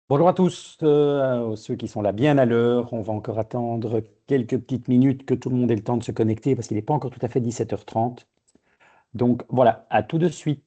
Bonjour à tous, ceux qui sont là bien à l'heure. On va encore attendre quelques petites minutes que tout le monde ait le temps de se connecter parce qu'il n'est pas encore tout à fait 17h30. Donc voilà, à tout de suite.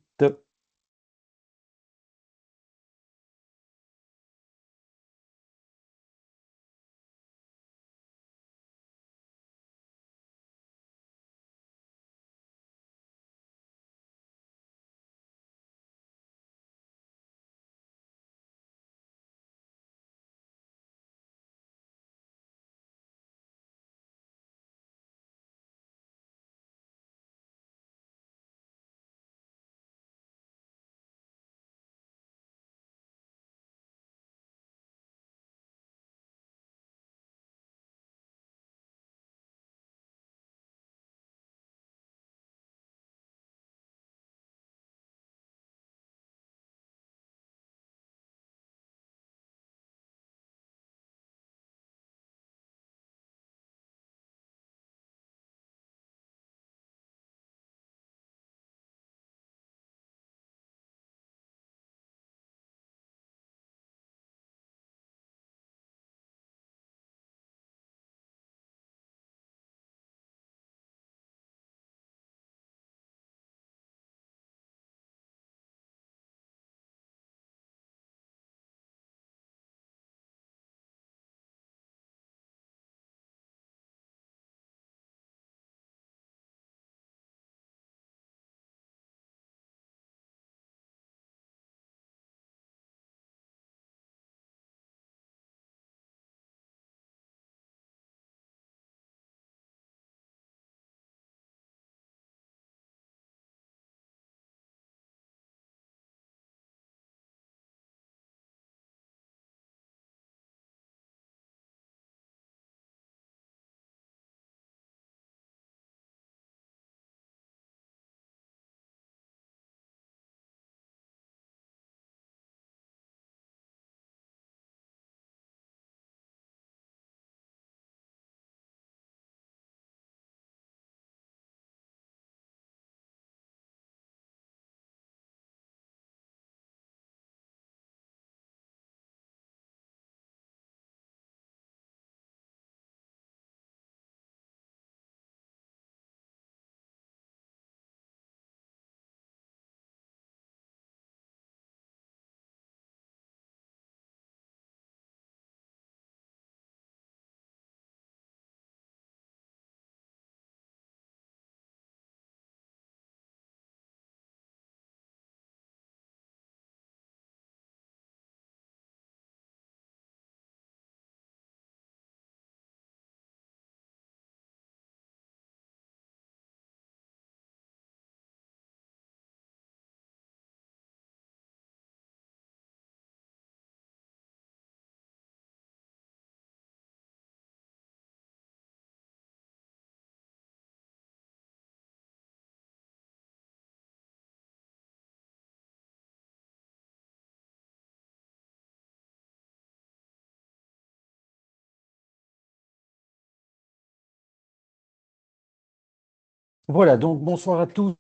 Voilà, donc bonsoir à tous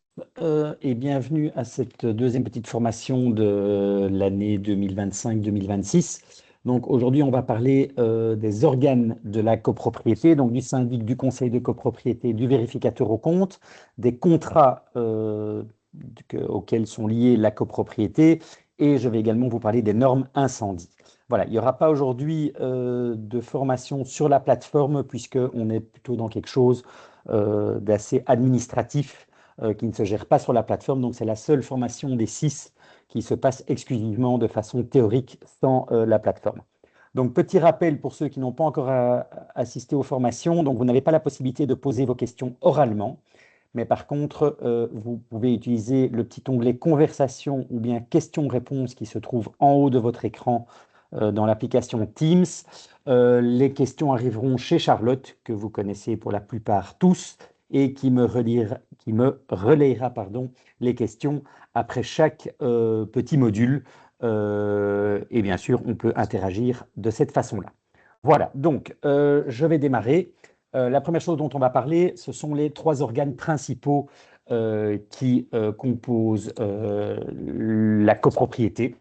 et bienvenue à cette deuxième petite formation de l'année 2025-2026. Donc aujourd'hui, on va parler des organes de la copropriété, donc du syndic, du conseil de copropriété, du vérificateur au compte, des contrats auxquels sont liés la copropriété, et je vais également vous parler des normes incendie. Voilà, il n'y aura pas aujourd'hui de formation sur la plateforme puisqu'on est plutôt dans quelque chose d'assez administratif qui ne se gère pas sur la plateforme. Donc, c'est la seule formation des 6 qui se passe exclusivement de façon théorique sans la plateforme. Donc, petit rappel pour ceux qui n'ont pas encore assisté aux formations. Donc, vous n'avez pas la possibilité de poser vos questions oralement. Mais par contre, vous pouvez utiliser le petit onglet conversation ou bien questions-réponses qui se trouve en haut de votre écran dans l'application Teams. Les questions arriveront chez Charlotte, que vous connaissez pour la plupart tous, et qui me relayera les questions après chaque petit module. Et bien sûr, on peut interagir de cette façon-là. Voilà, donc je vais démarrer. La première chose dont on va parler, ce sont les 3 organes principaux qui composent la copropriété.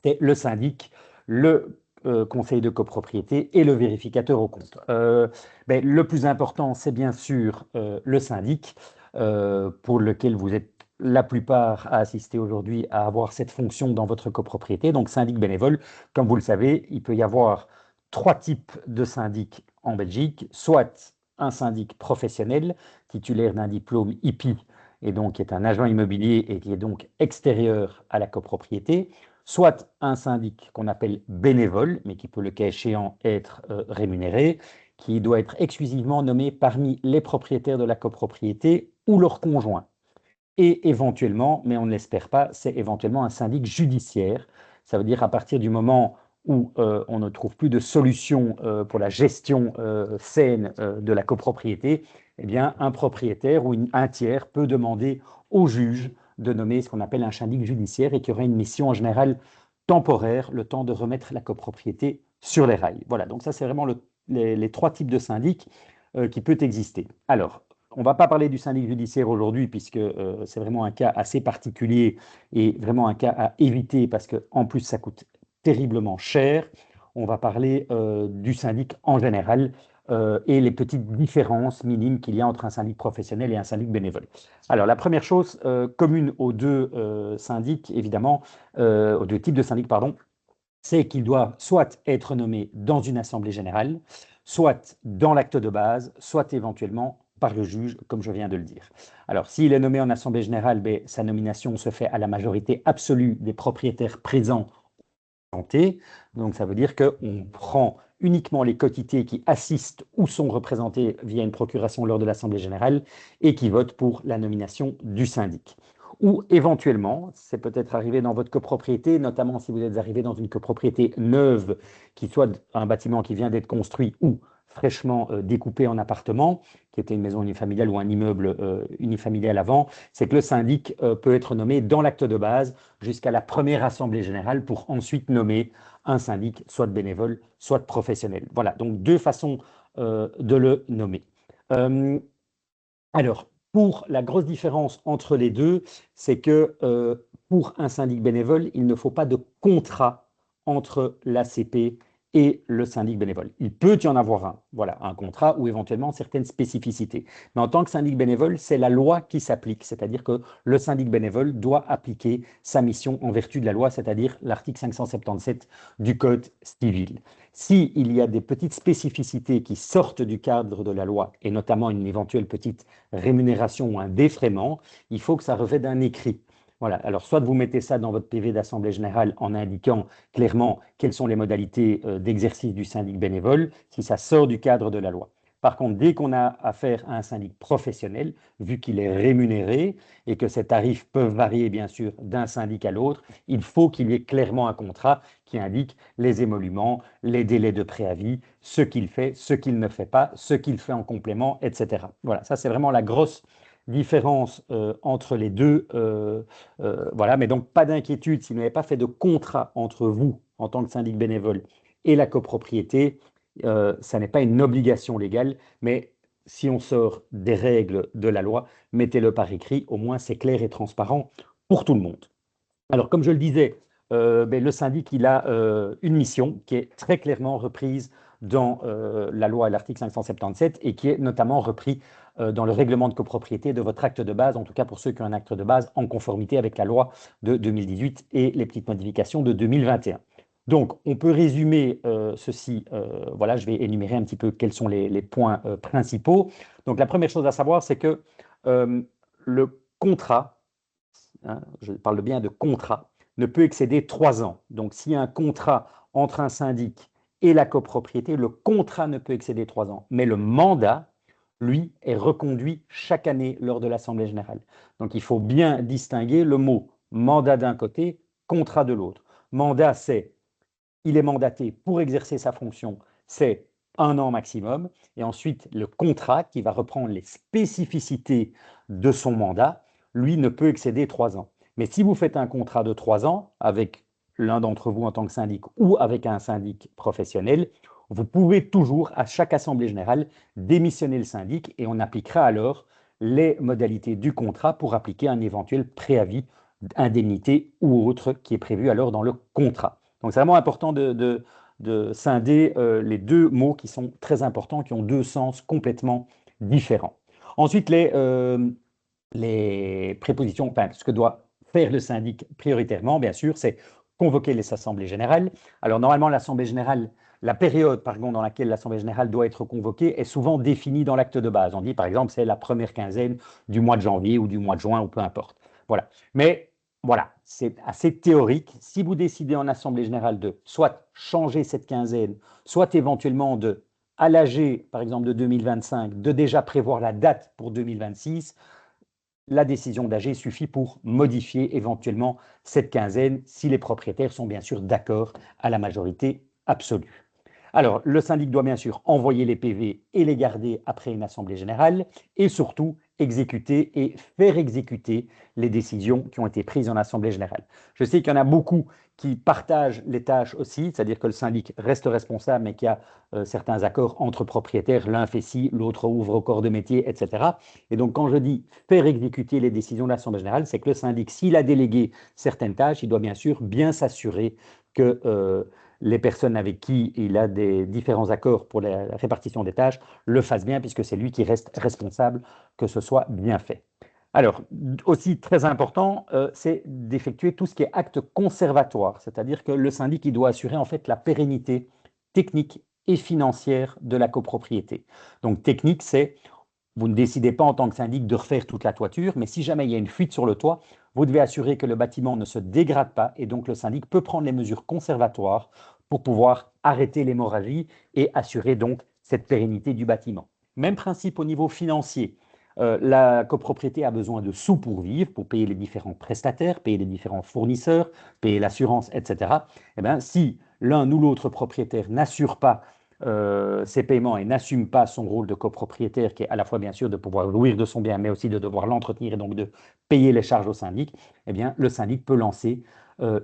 C'est le syndic, le conseil de copropriété et le vérificateur au compte. Le plus important, c'est bien sûr le syndic, pour lequel vous êtes la plupart à assister aujourd'hui à avoir cette fonction dans votre copropriété. Donc, syndic bénévole, comme vous le savez, il peut y avoir trois types de syndics en Belgique, soit un syndic professionnel, titulaire d'un diplôme IPI, et donc qui est un agent immobilier et qui est donc extérieur à la copropriété, soit un syndic qu'on appelle bénévole, mais qui peut le cas échéant être rémunéré, qui doit être exclusivement nommé parmi les propriétaires de la copropriété ou leurs conjoints. Et éventuellement, mais on ne l'espère pas, c'est éventuellement un syndic judiciaire. Ça veut dire à partir du moment où on ne trouve plus de solution pour la gestion saine de la copropriété, eh bien, un propriétaire ou un tiers peut demander au juge de nommer ce qu'on appelle un syndic judiciaire et qui aurait une mission en général temporaire, le temps de remettre la copropriété sur les rails. Voilà, donc ça c'est vraiment les trois types de syndics qui peuvent exister. Alors, on ne va pas parler du syndic judiciaire aujourd'hui puisque c'est vraiment un cas assez particulier et vraiment un cas à éviter parce qu'en plus ça coûte terriblement cher. On va parler du syndic en général et les petites différences minimes qu'il y a entre un syndic professionnel et un syndic bénévole. Alors la première chose commune aux deux syndics, évidemment, aux deux types de syndics, pardon, c'est qu'il doit soit être nommé dans une assemblée générale, soit dans l'acte de base, soit éventuellement par le juge, comme je viens de le dire. Alors, s'il est nommé en assemblée générale, sa nomination se fait à la majorité absolue des propriétaires présents. Donc, ça veut dire qu'on prend uniquement les quotités qui assistent ou sont représentés via une procuration lors de l'assemblée générale et qui votent pour la nomination du syndic. Ou éventuellement, c'est peut-être arrivé dans votre copropriété, notamment si vous êtes arrivé dans une copropriété neuve, qui soit un bâtiment qui vient d'être construit ou fraîchement découpé en appartements, qui était une maison unifamiliale ou un immeuble unifamilial avant, c'est que le syndic peut être nommé dans l'acte de base jusqu'à la première assemblée générale pour ensuite nommer un syndic, soit de bénévole, soit de professionnel. Voilà, donc deux façons de le nommer. Alors, pour la grosse différence entre les deux, c'est que pour un syndic bénévole, il ne faut pas de contrat entre l'ACP et le syndic bénévole. Il peut y en avoir un, voilà, un contrat ou éventuellement certaines spécificités. Mais en tant que syndic bénévole, c'est la loi qui s'applique, c'est-à-dire que le syndic bénévole doit appliquer sa mission en vertu de la loi, c'est-à-dire l'article 577 du Code civil. S'il y a des petites spécificités qui sortent du cadre de la loi, et notamment une éventuelle petite rémunération ou un défraiement, il faut que ça revêt d'un écrit. Voilà. Alors, soit vous mettez ça dans votre PV d'Assemblée générale en indiquant clairement quelles sont les modalités d'exercice du syndic bénévole, si ça sort du cadre de la loi. Par contre, dès qu'on a affaire à un syndic professionnel, vu qu'il est rémunéré et que ces tarifs peuvent varier bien sûr d'un syndic à l'autre, il faut qu'il y ait clairement un contrat qui indique les émoluments, les délais de préavis, ce qu'il fait, ce qu'il ne fait pas, ce qu'il fait en complément, etc. Voilà, ça c'est vraiment la grosse différence entre les deux. Voilà, mais donc pas d'inquiétude, si vous n'avez pas fait de contrat entre vous en tant que syndic bénévole et la copropriété, ça n'est pas une obligation légale, mais si on sort des règles de la loi, mettez-le par écrit, au moins c'est clair et transparent pour tout le monde. Alors, comme je le disais, le syndic, il a une mission qui est très clairement reprise dans la loi à l'article 577 et qui est notamment repris dans le règlement de copropriété de votre acte de base, en tout cas pour ceux qui ont un acte de base en conformité avec la loi de 2018 et les petites modifications de 2021. Donc, on peut résumer ceci. Voilà, je vais énumérer un petit peu quels sont les points principaux. Donc, la première chose à savoir, c'est que le contrat, hein, je parle bien de contrat, ne peut excéder 3 ans. Donc, s'il y a un contrat entre un syndic et la copropriété, le contrat ne peut excéder 3 ans. Mais le mandat, lui, est reconduit chaque année lors de l'Assemblée générale. Donc, il faut bien distinguer le mot mandat d'un côté, contrat de l'autre. Mandat, c'est il est mandaté pour exercer sa fonction, c'est 1 an maximum. Et ensuite, le contrat qui va reprendre les spécificités de son mandat, lui, ne peut excéder 3 ans. Mais si vous faites un contrat de 3 ans avec l'un d'entre vous en tant que syndic ou avec un syndic professionnel, vous pouvez toujours, à chaque assemblée générale, démissionner le syndic et on appliquera alors les modalités du contrat pour appliquer un éventuel préavis, indemnité ou autre qui est prévu alors dans le contrat. Donc c'est vraiment important de scinder les deux mots qui sont très importants, qui ont deux sens complètement différents. Ensuite, les prépositions, enfin, ce que doit faire le syndic prioritairement, bien sûr, c'est convoquer les assemblées générales. Alors, normalement, l'assemblée générale, la période, pardon, dans laquelle l'assemblée générale doit être convoquée est souvent définie dans l'acte de base. On dit, par exemple, c'est la première quinzaine du mois de janvier ou du mois de juin, ou peu importe. Voilà. Mais voilà, c'est assez théorique. Si vous décidez en assemblée générale de soit changer cette quinzaine, soit éventuellement de à l'AG, par exemple, de 2025, de déjà prévoir la date pour 2026, la décision d'AG suffit pour modifier éventuellement cette quinzaine si les propriétaires sont bien sûr d'accord à la majorité absolue. Alors, le syndic doit bien sûr envoyer les PV et les garder après une assemblée générale et surtout exécuter et faire exécuter les décisions qui ont été prises en assemblée générale. Je sais qu'il y en a beaucoup qui partagent les tâches aussi, c'est-à-dire que le syndic reste responsable, mais qu'il y a certains accords entre propriétaires, l'un fait ci, l'autre ouvre au corps de métier, etc. Et donc, quand je dis faire exécuter les décisions de l'assemblée générale, c'est que le syndic, s'il a délégué certaines tâches, il doit bien sûr bien s'assurer que les personnes avec qui il a des différents accords pour la répartition des tâches le fassent bien, puisque c'est lui qui reste responsable que ce soit bien fait. Alors, aussi très important, c'est d'effectuer tout ce qui est acte conservatoire, c'est-à-dire que le syndic il doit assurer en fait la pérennité technique et financière de la copropriété. Donc, technique, c'est vous ne décidez pas en tant que syndic de refaire toute la toiture, mais si jamais il y a une fuite sur le toit, vous devez assurer que le bâtiment ne se dégrade pas et donc le syndic peut prendre les mesures conservatoires pour pouvoir arrêter l'hémorragie et assurer donc cette pérennité du bâtiment. Même principe au niveau financier. La copropriété a besoin de sous pour vivre, pour payer les différents prestataires, payer les différents fournisseurs, payer l'assurance, etc. Eh bien, si l'un ou l'autre propriétaire n'assure pas ses paiements et n'assume pas son rôle de copropriétaire, qui est à la fois bien sûr de pouvoir jouir de son bien, mais aussi de devoir l'entretenir et donc de payer les charges au syndic, eh bien, le syndic peut lancer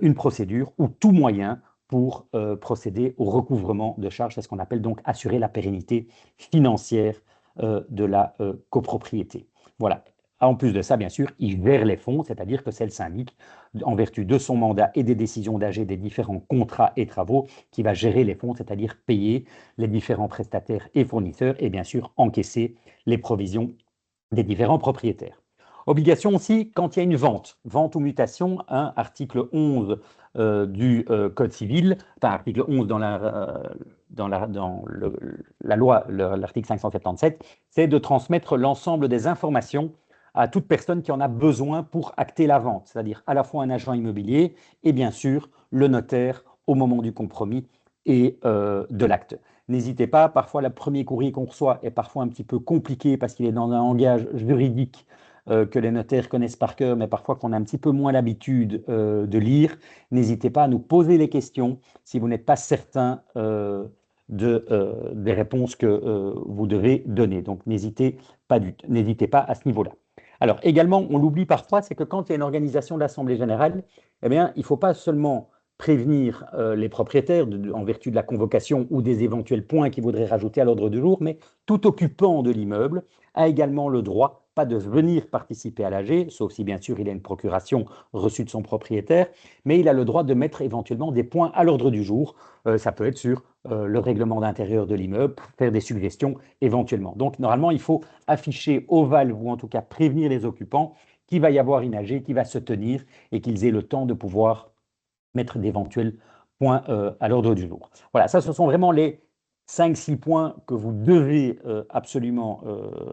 une procédure ou tout moyen pour procéder au recouvrement de charges. C'est ce qu'on appelle donc assurer la pérennité financière de la copropriété. Voilà. En plus de ça, bien sûr, il gère les fonds, c'est-à-dire que c'est le syndic, en vertu de son mandat et des décisions d'AG des différents contrats et travaux, qui va gérer les fonds, c'est-à-dire payer les différents prestataires et fournisseurs et bien sûr encaisser les provisions des différents propriétaires. Obligation aussi quand il y a une vente, vente ou mutation, hein, article 11 du Code civil, enfin article 11 dans la loi, l'article 577, c'est de transmettre l'ensemble des informations à toute personne qui en a besoin pour acter la vente, c'est-à-dire à la fois un agent immobilier et bien sûr le notaire au moment du compromis et de l'acte. N'hésitez pas, parfois le premier courrier qu'on reçoit est parfois un petit peu compliqué parce qu'il est dans un langage juridique que les notaires connaissent par cœur, mais parfois qu'on a un petit peu moins l'habitude de lire. N'hésitez pas à nous poser les questions si vous n'êtes pas certain des réponses que vous devez donner. Donc n'hésitez pas à ce niveau-là. Alors également, on l'oublie parfois, c'est que quand il y a une organisation de l'Assemblée générale, eh bien, il ne faut pas seulement prévenir les propriétaires en vertu de la convocation ou des éventuels points qu'ils voudraient rajouter à l'ordre du jour, mais tout occupant de l'immeuble a également le droit, pas de venir participer à l'AG, sauf si bien sûr il a une procuration reçue de son propriétaire, mais il a le droit de mettre éventuellement des points à l'ordre du jour. Ça peut être sur le règlement d'intérieur de l'immeuble, faire des suggestions éventuellement. Donc normalement, il faut afficher au valve ou en tout cas prévenir les occupants qu'il va y avoir une AG qui va se tenir et qu'ils aient le temps de pouvoir mettre d'éventuels points à l'ordre du jour. Voilà, ça, ce sont vraiment les 5-6 points que vous devez absolument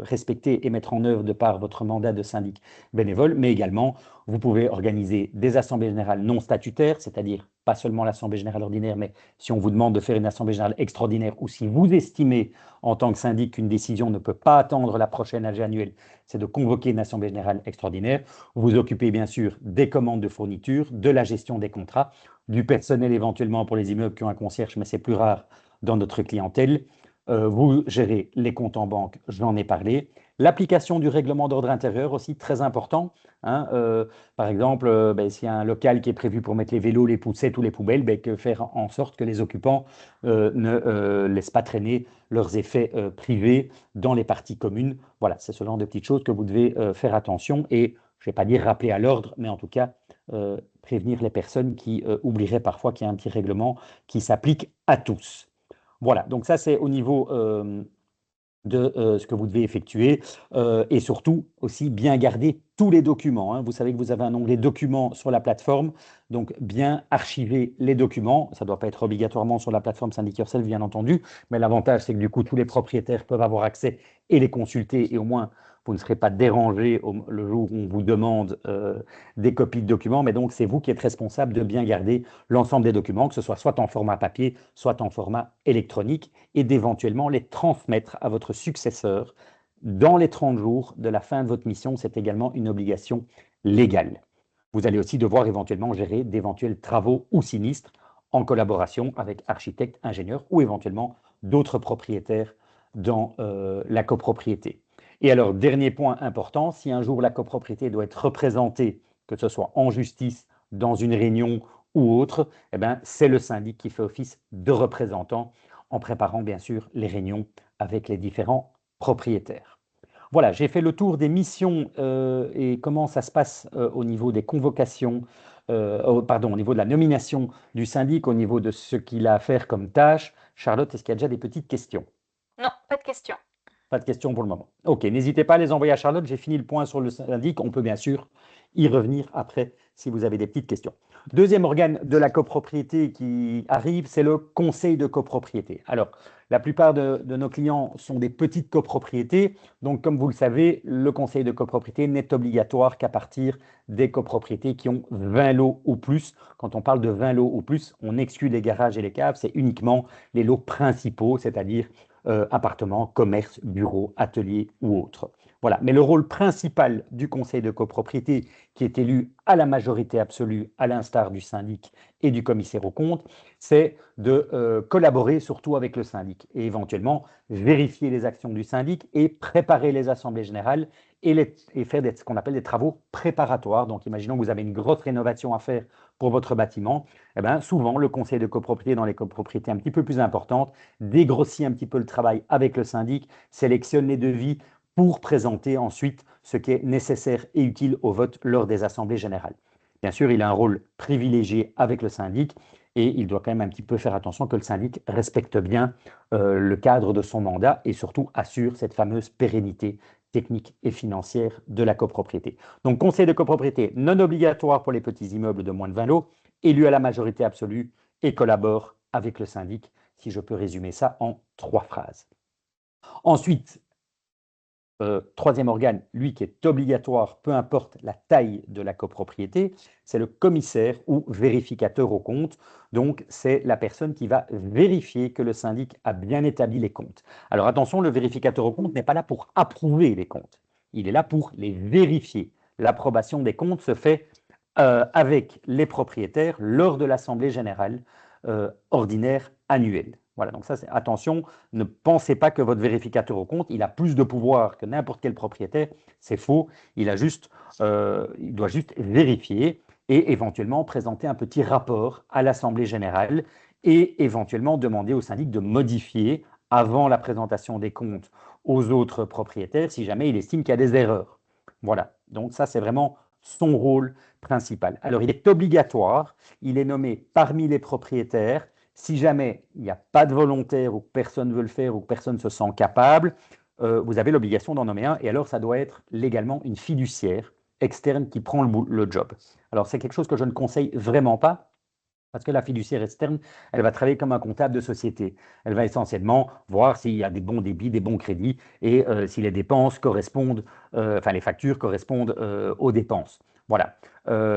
respecter et mettre en œuvre de par votre mandat de syndic bénévole, mais également, vous pouvez organiser des assemblées générales non statutaires, c'est-à-dire pas seulement l'assemblée générale ordinaire, mais si on vous demande de faire une assemblée générale extraordinaire ou si vous estimez en tant que syndic qu'une décision ne peut pas attendre la prochaine AG annuelle, c'est de convoquer une assemblée générale extraordinaire. Vous vous occupez bien sûr des commandes de fourniture, de la gestion des contrats, du personnel éventuellement pour les immeubles qui ont un concierge, mais c'est plus rare dans notre clientèle. Vous gérez les comptes en banque, j'en ai parlé. L'application du règlement d'ordre intérieur aussi, très important. Hein, par exemple, s'il y a un local qui est prévu pour mettre les vélos, les poussettes ou les poubelles, que faire en sorte que les occupants ne laissent pas traîner leurs effets privés dans les parties communes. Voilà, c'est ce genre de petites choses que vous devez faire attention et, je ne vais pas dire rappeler à l'ordre, mais en tout cas, prévenir les personnes qui oublieraient parfois qu'il y a un petit règlement qui s'applique à tous. Voilà, donc ça c'est au niveau de ce que vous devez effectuer et surtout aussi bien garder tous les documents, hein. Vous savez que vous avez un onglet documents sur la plateforme, donc bien archiver les documents. Ça ne doit pas être obligatoirement sur la plateforme Syndic Yourself, bien entendu, mais l'avantage c'est que du coup tous les propriétaires peuvent avoir accès et les consulter et au moins vous ne serez pas dérangé le jour où on vous demande des copies de documents, mais donc c'est vous qui êtes responsable de bien garder l'ensemble des documents, que ce soit en format papier, soit en format électronique, et d'éventuellement les transmettre à votre successeur dans les 30 jours de la fin de votre mission. C'est également une obligation légale. Vous allez aussi devoir éventuellement gérer d'éventuels travaux ou sinistres en collaboration avec architectes, ingénieurs ou éventuellement d'autres propriétaires dans la copropriété. Et alors, dernier point important, si un jour la copropriété doit être représentée, que ce soit en justice, dans une réunion ou autre, eh ben, c'est le syndic qui fait office de représentant en préparant bien sûr les réunions avec les différents propriétaires. Voilà, j'ai fait le tour des missions et comment ça se passe au niveau des convocations, pardon, au niveau de la nomination du syndic, au niveau de ce qu'il a à faire comme tâche. Charlotte, est-ce qu'il y a déjà des petites questions? Non, pas de question. Pas de questions pour le moment. Ok, n'hésitez pas à les envoyer à Charlotte. J'ai fini le point sur le syndic. On peut bien sûr y revenir après si vous avez des petites questions. Deuxième organe de la copropriété qui arrive, c'est le conseil de copropriété. Alors, la plupart de nos clients sont des petites copropriétés. Donc, comme vous le savez, le conseil de copropriété n'est obligatoire qu'à partir des copropriétés qui ont 20 lots ou plus. Quand on parle de 20 lots ou plus, on exclut les garages et les caves. C'est uniquement les lots principaux, c'est-à-dire appartements, commerces, bureaux, ateliers ou autres. Voilà. Mais le rôle principal du conseil de copropriété, qui est élu à la majorité absolue, à l'instar du syndic et du commissaire aux comptes, c'est de collaborer surtout avec le syndic et éventuellement vérifier les actions du syndic et préparer les assemblées générales et faire ce qu'on appelle des travaux préparatoires. Donc, imaginons que vous avez une grosse rénovation à faire pour votre bâtiment. Eh bien, souvent, le conseil de copropriété dans les copropriétés un petit peu plus importantes dégrossit un petit peu le travail avec le syndic, sélectionne les devis pour présenter ensuite ce qui est nécessaire et utile au vote lors des assemblées générales. Bien sûr, il a un rôle privilégié avec le syndic et il doit quand même un petit peu faire attention que le syndic respecte bien le cadre de son mandat et surtout assure cette fameuse pérennité technique et financière de la copropriété. Donc, conseil de copropriété non obligatoire pour les petits immeubles de moins de 20 lots, élu à la majorité absolue et collabore avec le syndic, si je peux résumer ça en 3 phrases. Ensuite, troisième organe, lui qui est obligatoire, peu importe la taille de la copropriété, c'est le commissaire ou vérificateur aux comptes. Donc, c'est la personne qui va vérifier que le syndic a bien établi les comptes. Alors attention, le vérificateur aux comptes n'est pas là pour approuver les comptes. Il est là pour les vérifier. L'approbation des comptes se fait avec les propriétaires lors de l'assemblée générale ordinaire annuelle. Voilà, donc ça, c'est attention, ne pensez pas que votre vérificateur au compte, il a plus de pouvoir que n'importe quel propriétaire. C'est faux. Il doit juste vérifier et éventuellement présenter un petit rapport à l'Assemblée générale et éventuellement demander au syndic de modifier avant la présentation des comptes aux autres propriétaires si jamais il estime qu'il y a des erreurs. Voilà, donc ça, c'est vraiment son rôle principal. Alors, il est obligatoire, il est nommé parmi les propriétaires. Si jamais il n'y a pas de volontaire ou que personne ne veut le faire ou que personne ne se sent capable, vous avez l'obligation d'en nommer un. Et alors, ça doit être légalement une fiduciaire externe qui prend le job. Alors, c'est quelque chose que je ne conseille vraiment pas. Parce que la fiduciaire externe, elle va travailler comme un comptable de société. Elle va essentiellement voir s'il y a des bons débits, des bons crédits et si les dépenses correspondent, enfin les factures correspondent aux dépenses. Voilà.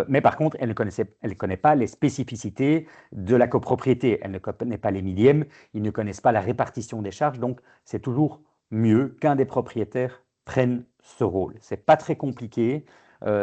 Mais par contre, elle ne connaît pas les spécificités de la copropriété. Elle ne connaît pas les millièmes. Ils ne connaissent pas la répartition des charges. Donc, c'est toujours mieux qu'un des propriétaires prenne ce rôle. Ce n'est pas très compliqué.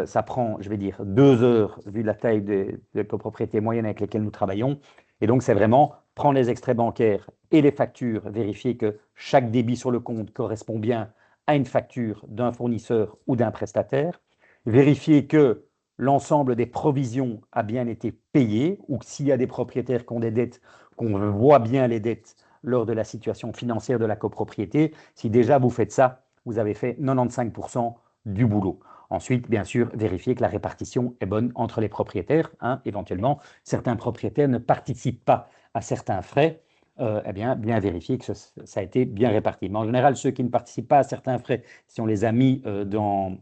Ça prend, je vais dire, 2 heures vu la taille des copropriétés moyennes avec lesquelles nous travaillons. Et donc, c'est vraiment prendre les extraits bancaires et les factures, vérifier que chaque débit sur le compte correspond bien à une facture d'un fournisseur ou d'un prestataire, vérifier que l'ensemble des provisions a bien été payé ou que s'il y a des propriétaires qui ont des dettes, qu'on voit bien les dettes lors de la situation financière de la copropriété. Si déjà vous faites ça, vous avez fait 95% du boulot. Ensuite, bien sûr, vérifier que la répartition est bonne entre les propriétaires, hein. Éventuellement, certains propriétaires ne participent pas à certains frais, eh bien vérifier que ça a été bien réparti. Mais en général, ceux qui ne participent pas à certains frais, si on les a mis dans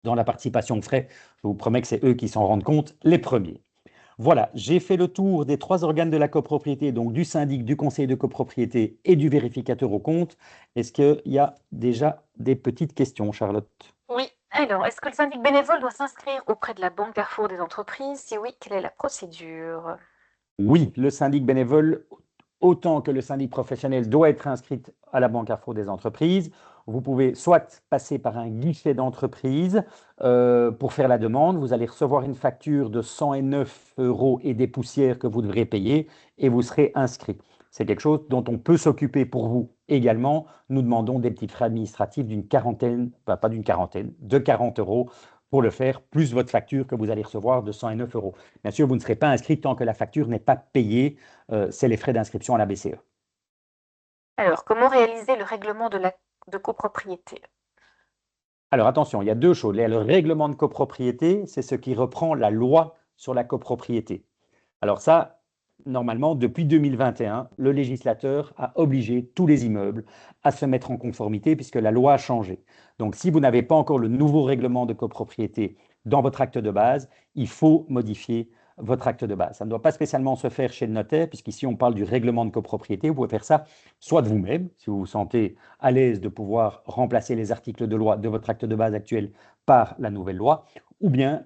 la participation de frais, je vous promets que c'est eux qui s'en rendent compte les premiers. Voilà, j'ai fait le tour des 3 organes de la copropriété, donc du syndic, du conseil de copropriété et du vérificateur au compte. Est-ce qu'il y a déjà des petites questions, Charlotte? Oui. Alors, est-ce que le syndic bénévole doit s'inscrire auprès de la Banque Carrefour des entreprises? Si oui, quelle est la procédure? Oui, le syndic bénévole, autant que le syndic professionnel, doit être inscrit à la Banque Carrefour des entreprises. Vous pouvez soit passer par un guichet d'entreprise pour faire la demande. Vous allez recevoir une facture de 109 euros et des poussières que vous devrez payer et vous serez inscrit. C'est quelque chose dont on peut s'occuper pour vous également. Nous demandons des petits frais administratifs d'une quarantaine, pas d'une quarantaine, de 40 euros pour le faire, plus votre facture que vous allez recevoir de 109 euros. Bien sûr, vous ne serez pas inscrit tant que la facture n'est pas payée. C'est les frais d'inscription à la BCE. Alors, comment réaliser le règlement de copropriété? Alors attention, il y a 2 choses. Le règlement de copropriété, c'est ce qui reprend la loi sur la copropriété. Alors ça, normalement, depuis 2021, le législateur a obligé tous les immeubles à se mettre en conformité puisque la loi a changé. Donc si vous n'avez pas encore le nouveau règlement de copropriété dans votre acte de base, il faut modifier votre acte de base. Ça ne doit pas spécialement se faire chez le notaire, puisqu'ici on parle du règlement de copropriété. Vous pouvez faire ça soit de vous-même, si vous vous sentez à l'aise de pouvoir remplacer les articles de loi de votre acte de base actuel par la nouvelle loi, ou bien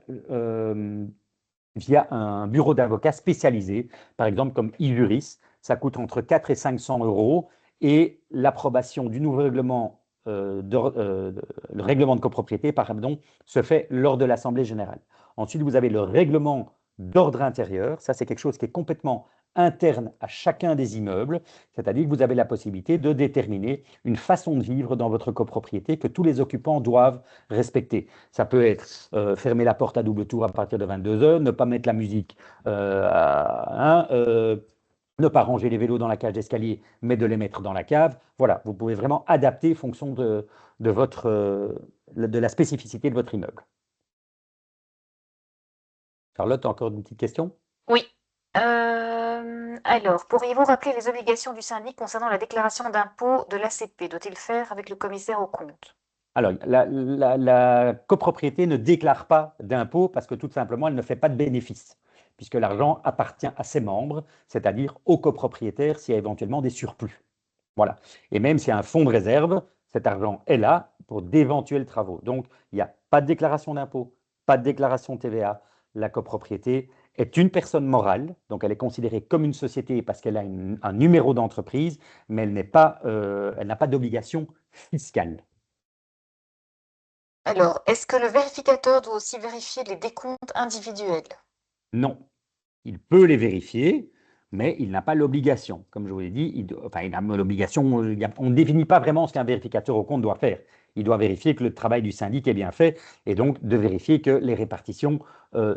via un bureau d'avocat spécialisé, par exemple comme Ivuris. Ça coûte entre 4 et 500 euros et l'approbation du nouveau règlement, le règlement de copropriété, pardon, se fait lors de l'Assemblée générale. Ensuite, vous avez le règlement d'ordre intérieur. Ça, c'est quelque chose qui est complètement interne à chacun des immeubles, c'est-à-dire que vous avez la possibilité de déterminer une façon de vivre dans votre copropriété que tous les occupants doivent respecter. Ça peut être fermer la porte à double tour à partir de 22 heures, ne pas mettre la musique, ne pas ranger les vélos dans la cage d'escalier, mais de les mettre dans la cave. Voilà, vous pouvez vraiment adapter en fonction de la spécificité de votre immeuble. Charlotte, encore une petite question? Oui. Alors, pourriez-vous rappeler les obligations du syndic concernant la déclaration d'impôt de l'ACP? Doit-il faire avec le commissaire aux comptes? Alors, la copropriété ne déclare pas d'impôt parce que tout simplement, elle ne fait pas de bénéfice, puisque l'argent appartient à ses membres, c'est-à-dire aux copropriétaires s'il y a éventuellement des surplus. Voilà. Et même s'il y a un fonds de réserve, cet argent est là pour d'éventuels travaux. Donc, il n'y a pas de déclaration d'impôt, pas de déclaration de TVA. La copropriété est une personne morale, donc elle est considérée comme une société parce qu'elle a un numéro d'entreprise, mais elle n'a pas d'obligation fiscale. Alors, est-ce que le vérificateur doit aussi vérifier les décomptes individuels? Non, il peut les vérifier, mais il n'a pas l'obligation. Comme je vous l'ai dit, il a l'obligation, on ne définit pas vraiment ce qu'un vérificateur au compte doit faire. Il doit vérifier que le travail du syndic est bien fait et donc de vérifier que les répartitions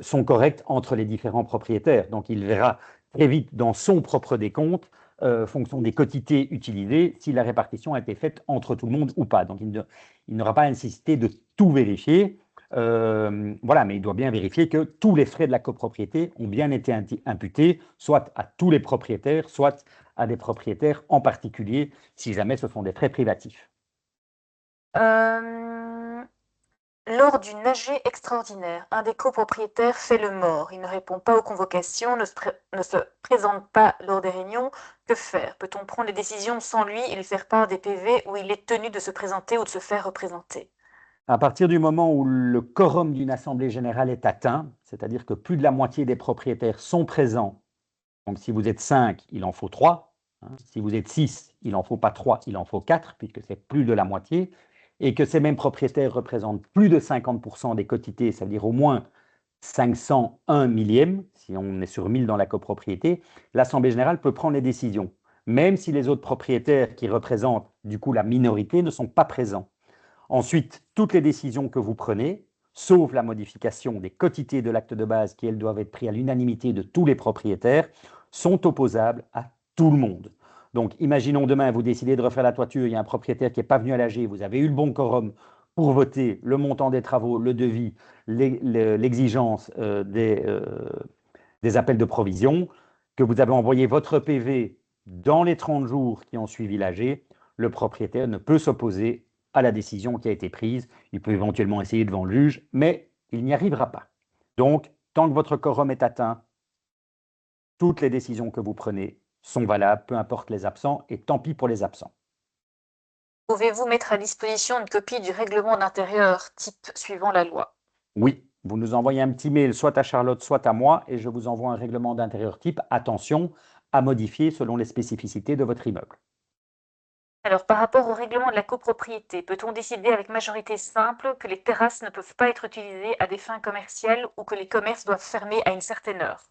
sont correctes entre les différents propriétaires. Donc il verra très vite dans son propre décompte, fonction des quotités utilisées, si la répartition a été faite entre tout le monde ou pas. Donc il n'aura pas nécessité de tout vérifier. Voilà, mais il doit bien vérifier que tous les frais de la copropriété ont bien été imputés, soit à tous les propriétaires, soit à des propriétaires en particulier, si jamais ce sont des frais privatifs. Euh, Lors d'une AG extraordinaire, un des copropriétaires fait le mort. Il ne répond pas aux convocations, ne se présente pas lors des réunions. Que faire? Peut-on prendre les décisions sans lui et lui faire part des PV où il est tenu de se présenter ou de se faire représenter? À partir du moment où le quorum d'une assemblée générale est atteint, c'est-à-dire que plus de la moitié des propriétaires sont présents, donc si vous êtes 5, il en faut 3. Si vous êtes 6, il n'en faut pas 3, il en faut 4, puisque c'est plus de la moitié, et que ces mêmes propriétaires représentent plus de 50% des quotités, c'est-à-dire au moins 501 millièmes, si on est sur 1000 dans la copropriété, l'Assemblée générale peut prendre les décisions, même si les autres propriétaires qui représentent du coup la minorité ne sont pas présents. Ensuite, toutes les décisions que vous prenez, sauf la modification des quotités de l'acte de base qui, elles, doivent être prises à l'unanimité de tous les propriétaires, sont opposables à tout le monde. Donc, imaginons demain, vous décidez de refaire la toiture, il y a un propriétaire qui n'est pas venu à l'AG, vous avez eu le bon quorum pour voter le montant des travaux, le devis, l'exigence des appels de provision, que vous avez envoyé votre PV dans les 30 jours qui ont suivi l'AG, le propriétaire ne peut s'opposer à la décision qui a été prise. Il peut éventuellement essayer devant le juge, mais il n'y arrivera pas. Donc, tant que votre quorum est atteint, toutes les décisions que vous prenez sont valables, peu importe les absents, et tant pis pour les absents. Pouvez-vous mettre à disposition une copie du règlement d'intérieur type suivant la loi? Oui, vous nous envoyez un petit mail, soit à Charlotte, soit à moi, et je vous envoie un règlement d'intérieur type. Attention à modifier selon les spécificités de votre immeuble. Alors, par rapport au règlement de la copropriété, peut-on décider avec majorité simple que les terrasses ne peuvent pas être utilisées à des fins commerciales ou que les commerces doivent fermer à une certaine heure?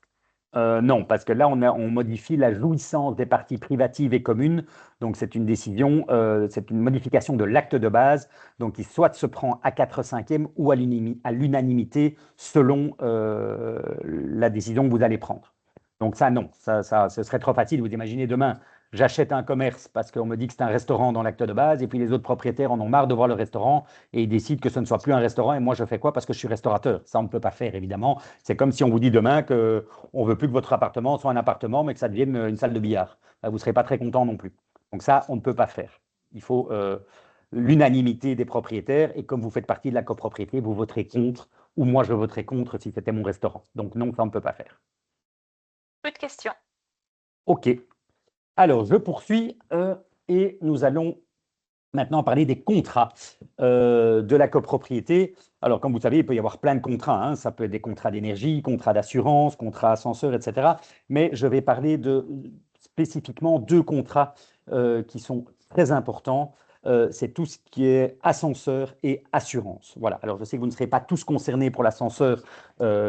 Non, parce que là, on modifie la jouissance des parties privatives et communes. Donc, c'est une décision, c'est une modification de l'acte de base, donc qui soit se prend à 4/5 ou à l'unanimité selon la décision que vous allez prendre. Donc ça, non, ce serait trop facile. Vous imaginez demain, j'achète un commerce parce qu'on me dit que c'est un restaurant dans l'acte de base, et puis les autres propriétaires en ont marre de voir le restaurant et ils décident que ce ne soit plus un restaurant, et moi je fais quoi parce que je suis restaurateur? Ça, on ne peut pas faire, évidemment. C'est comme si on vous dit demain qu'on ne veut plus que votre appartement soit un appartement, mais que ça devienne une salle de billard. Vous ne serez pas très content non plus. Donc ça, on ne peut pas faire. Il faut l'unanimité des propriétaires, et comme vous faites partie de la copropriété, vous voterez contre, ou moi je voterai contre si c'était mon restaurant. Donc non, ça on ne peut pas faire. Plus de questions. OK. Alors, je poursuis et nous allons maintenant parler des contrats de la copropriété. Alors, comme vous savez, il peut y avoir plein de contrats, hein. Ça peut être des contrats d'énergie, contrats d'assurance, contrats ascenseur, etc. Mais je vais parler de spécifiquement deux contrats qui sont très importants. C'est tout ce qui est ascenseur et assurance. Voilà. Alors, je sais que vous ne serez pas tous concernés pour l'ascenseur,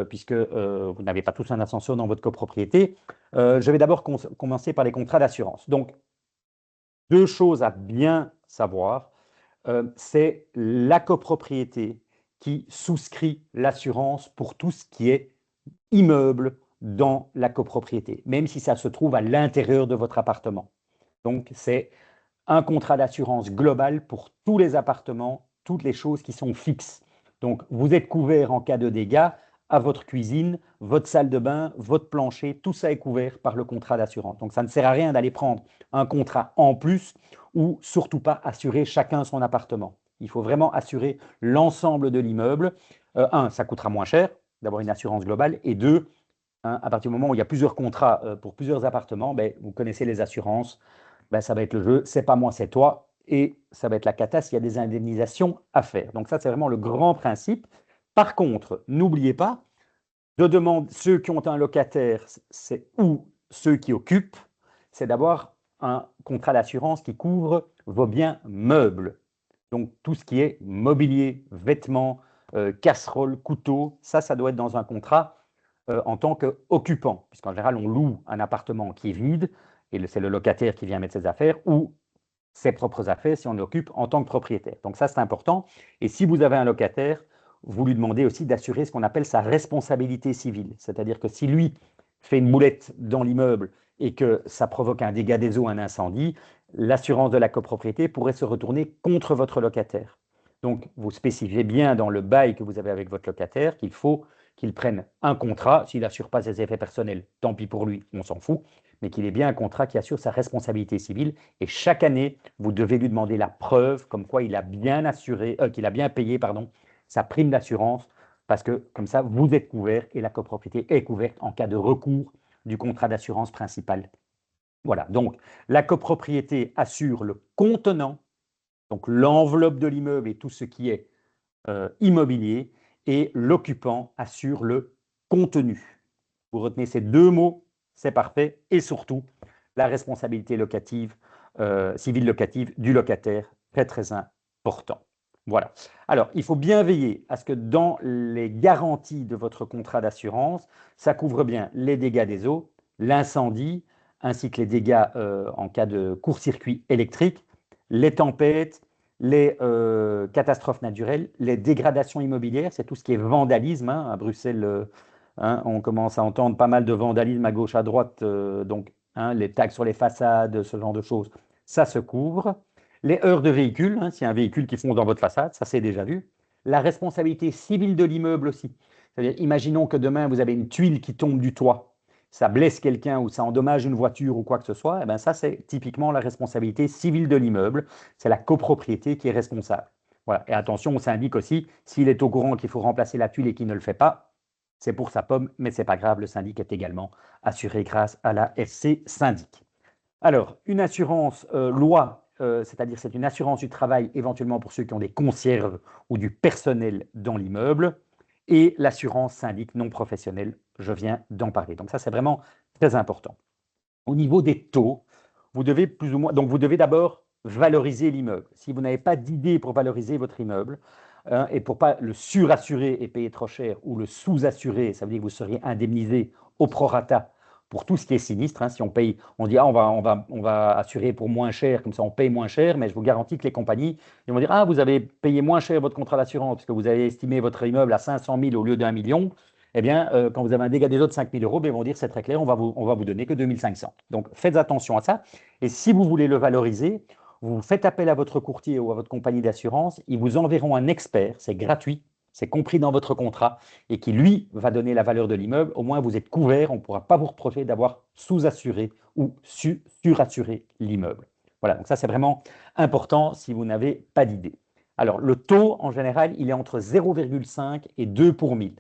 puisque vous n'avez pas tous un ascenseur dans votre copropriété. Je vais d'abord commencer par les contrats d'assurance. Donc, deux choses à bien savoir. C'est la copropriété qui souscrit l'assurance pour tout ce qui est immeuble dans la copropriété, même si ça se trouve à l'intérieur de votre appartement. Donc, c'est un contrat d'assurance global pour tous les appartements, toutes les choses qui sont fixes. Donc, vous êtes couvert en cas de dégâts à votre cuisine, votre salle de bain, votre plancher, tout ça est couvert par le contrat d'assurance. Donc, ça ne sert à rien d'aller prendre un contrat en plus ou surtout pas assurer chacun son appartement. Il faut vraiment assurer l'ensemble de l'immeuble. Un, ça coûtera moins cher d'avoir une assurance globale. Et deux, à partir du moment où il y a plusieurs contrats pour plusieurs appartements, ben, vous connaissez les assurances, ben, ça va être le jeu, c'est pas moi, c'est toi, et ça va être la cata s'il y a des indemnisations à faire. Donc ça, c'est vraiment le grand principe. Par contre, n'oubliez pas de demander, ceux qui ont un locataire, c'est ou ceux qui occupent, c'est d'avoir un contrat d'assurance qui couvre vos biens meubles. Donc tout ce qui est mobilier, vêtements, casseroles, couteaux, ça doit être dans un contrat en tant qu'occupant, puisqu'en général, on loue un appartement qui est vide, et c'est le locataire qui vient mettre ses affaires, ou ses propres affaires si on occupe en tant que propriétaire. Donc ça, c'est important. Et si vous avez un locataire, vous lui demandez aussi d'assurer ce qu'on appelle sa responsabilité civile. C'est-à-dire que si lui fait une moulette dans l'immeuble et que ça provoque un dégât des eaux, un incendie, l'assurance de la copropriété pourrait se retourner contre votre locataire. Donc, vous spécifiez bien dans le bail que vous avez avec votre locataire qu'il faut qu'il prenne un contrat. S'il n'assure pas ses effets personnels, tant pis pour lui, on s'en fout, mais qu'il ait bien un contrat qui assure sa responsabilité civile. Et chaque année, vous devez lui demander la preuve comme quoi il a bien assuré, qu'il a bien payé, pardon, sa prime d'assurance, parce que comme ça, vous êtes couvert et la copropriété est couverte en cas de recours du contrat d'assurance principal. Voilà, donc la copropriété assure le contenant, donc l'enveloppe de l'immeuble et tout ce qui est immobilier, et l'occupant assure le contenu. Vous retenez ces deux mots, c'est parfait, et surtout la responsabilité locative, civile locative du locataire, très très important. Voilà. Alors, il faut bien veiller à ce que dans les garanties de votre contrat d'assurance, ça couvre bien les dégâts des eaux, l'incendie, ainsi que les dégâts en cas de court-circuit électrique, les tempêtes, les catastrophes naturelles, les dégradations immobilières, c'est tout ce qui est vandalisme. Hein, à Bruxelles, hein, on commence à entendre pas mal de vandalisme à gauche, à droite, donc hein, les tags sur les façades, ce genre de choses, ça se couvre. Les heures de véhicule, hein, s'il y a un véhicule qui fonce dans votre façade, ça c'est déjà vu. La responsabilité civile de l'immeuble aussi. C'est-à-dire, imaginons que demain vous avez une tuile qui tombe du toit, ça blesse quelqu'un ou ça endommage une voiture ou quoi que ce soit, et bien ça c'est typiquement la responsabilité civile de l'immeuble. C'est la copropriété qui est responsable. Voilà. Et attention, on s'indique aussi, s'il est au courant qu'il faut remplacer la tuile et qu'il ne le fait pas, c'est pour sa pomme, mais ce n'est pas grave, le syndic est également assuré grâce à la FC Syndic. Alors, une assurance loi, c'est-à-dire c'est une assurance du travail éventuellement pour ceux qui ont des concierges ou du personnel dans l'immeuble, et l'assurance syndic non professionnelle, je viens d'en parler. Donc ça, c'est vraiment très important. Au niveau des taux, vous devez plus ou moins, donc vous devez d'abord valoriser l'immeuble. Si vous n'avez pas d'idée pour valoriser votre immeuble, et pour ne pas le surassurer et payer trop cher, ou le sous-assurer, ça veut dire que vous seriez indemnisé au prorata pour tout ce qui est sinistre. Hein. Si on paye, on dit on va assurer pour moins cher, comme ça on paye moins cher, mais je vous garantis que les compagnies ils vont dire vous avez payé moins cher votre contrat d'assurance parce que vous avez estimé votre immeuble à 500 000 au lieu d'1 million. Eh bien, quand vous avez un dégât des eaux de 5 000 euros, ils vont dire c'est très clair, on va vous donner que 2 500. Donc faites attention à ça. Et si vous voulez le valoriser, vous faites appel à votre courtier ou à votre compagnie d'assurance, ils vous enverront un expert, c'est gratuit, c'est compris dans votre contrat, et qui, lui, va donner la valeur de l'immeuble. Au moins, vous êtes couvert, on ne pourra pas vous reprocher d'avoir sous-assuré ou surassuré l'immeuble. Voilà, donc ça, c'est vraiment important si vous n'avez pas d'idée. Alors, le taux, en général, il est entre 0,5 et 2 pour 1000.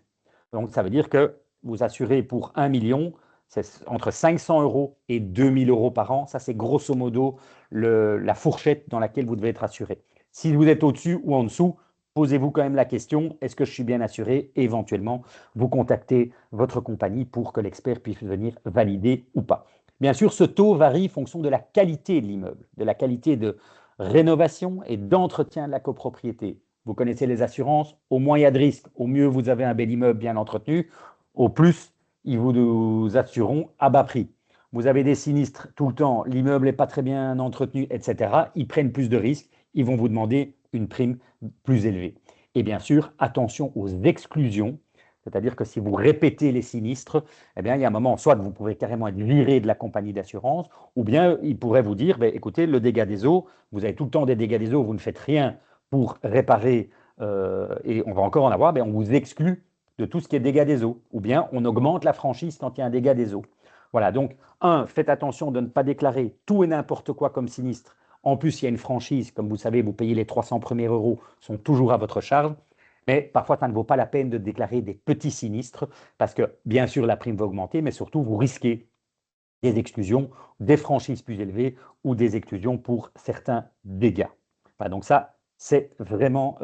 Donc, ça veut dire que vous assurez pour 1 million, c'est entre 500 euros et 2000 euros par an. Ça, c'est grosso modo la fourchette dans laquelle vous devez être assuré. Si vous êtes au-dessus ou en dessous, posez-vous quand même la question, est-ce que je suis bien assuré? Et éventuellement, vous contactez votre compagnie pour que l'expert puisse venir valider ou pas. Bien sûr, ce taux varie en fonction de la qualité de l'immeuble, de la qualité de rénovation et d'entretien de la copropriété. Vous connaissez les assurances, au moins il y a de risques, au mieux vous avez un bel immeuble bien entretenu, au plus ils vous assureront à bas prix. Vous avez des sinistres tout le temps, l'immeuble n'est pas très bien entretenu, etc. Ils prennent plus de risques, ils vont vous demander une prime plus élevée. Et bien sûr, attention aux exclusions, c'est-à-dire que si vous répétez les sinistres, eh bien, il y a un moment, soit vous pouvez carrément être viré de la compagnie d'assurance, ou bien ils pourraient vous dire, écoutez, le dégât des eaux, vous avez tout le temps des dégâts des eaux, vous ne faites rien pour réparer, et on va encore en avoir, on vous exclut de tout ce qui est dégâts des eaux, ou bien on augmente la franchise quand il y a un dégât des eaux. Voilà, donc, faites attention de ne pas déclarer tout et n'importe quoi comme sinistre. En plus, il y a une franchise, comme vous savez, vous payez les 300 premiers euros, sont toujours à votre charge. Mais parfois, ça ne vaut pas la peine de déclarer des petits sinistres parce que, bien sûr, la prime va augmenter, mais surtout, vous risquez des exclusions, des franchises plus élevées ou des exclusions pour certains dégâts. Enfin, donc ça, c'est vraiment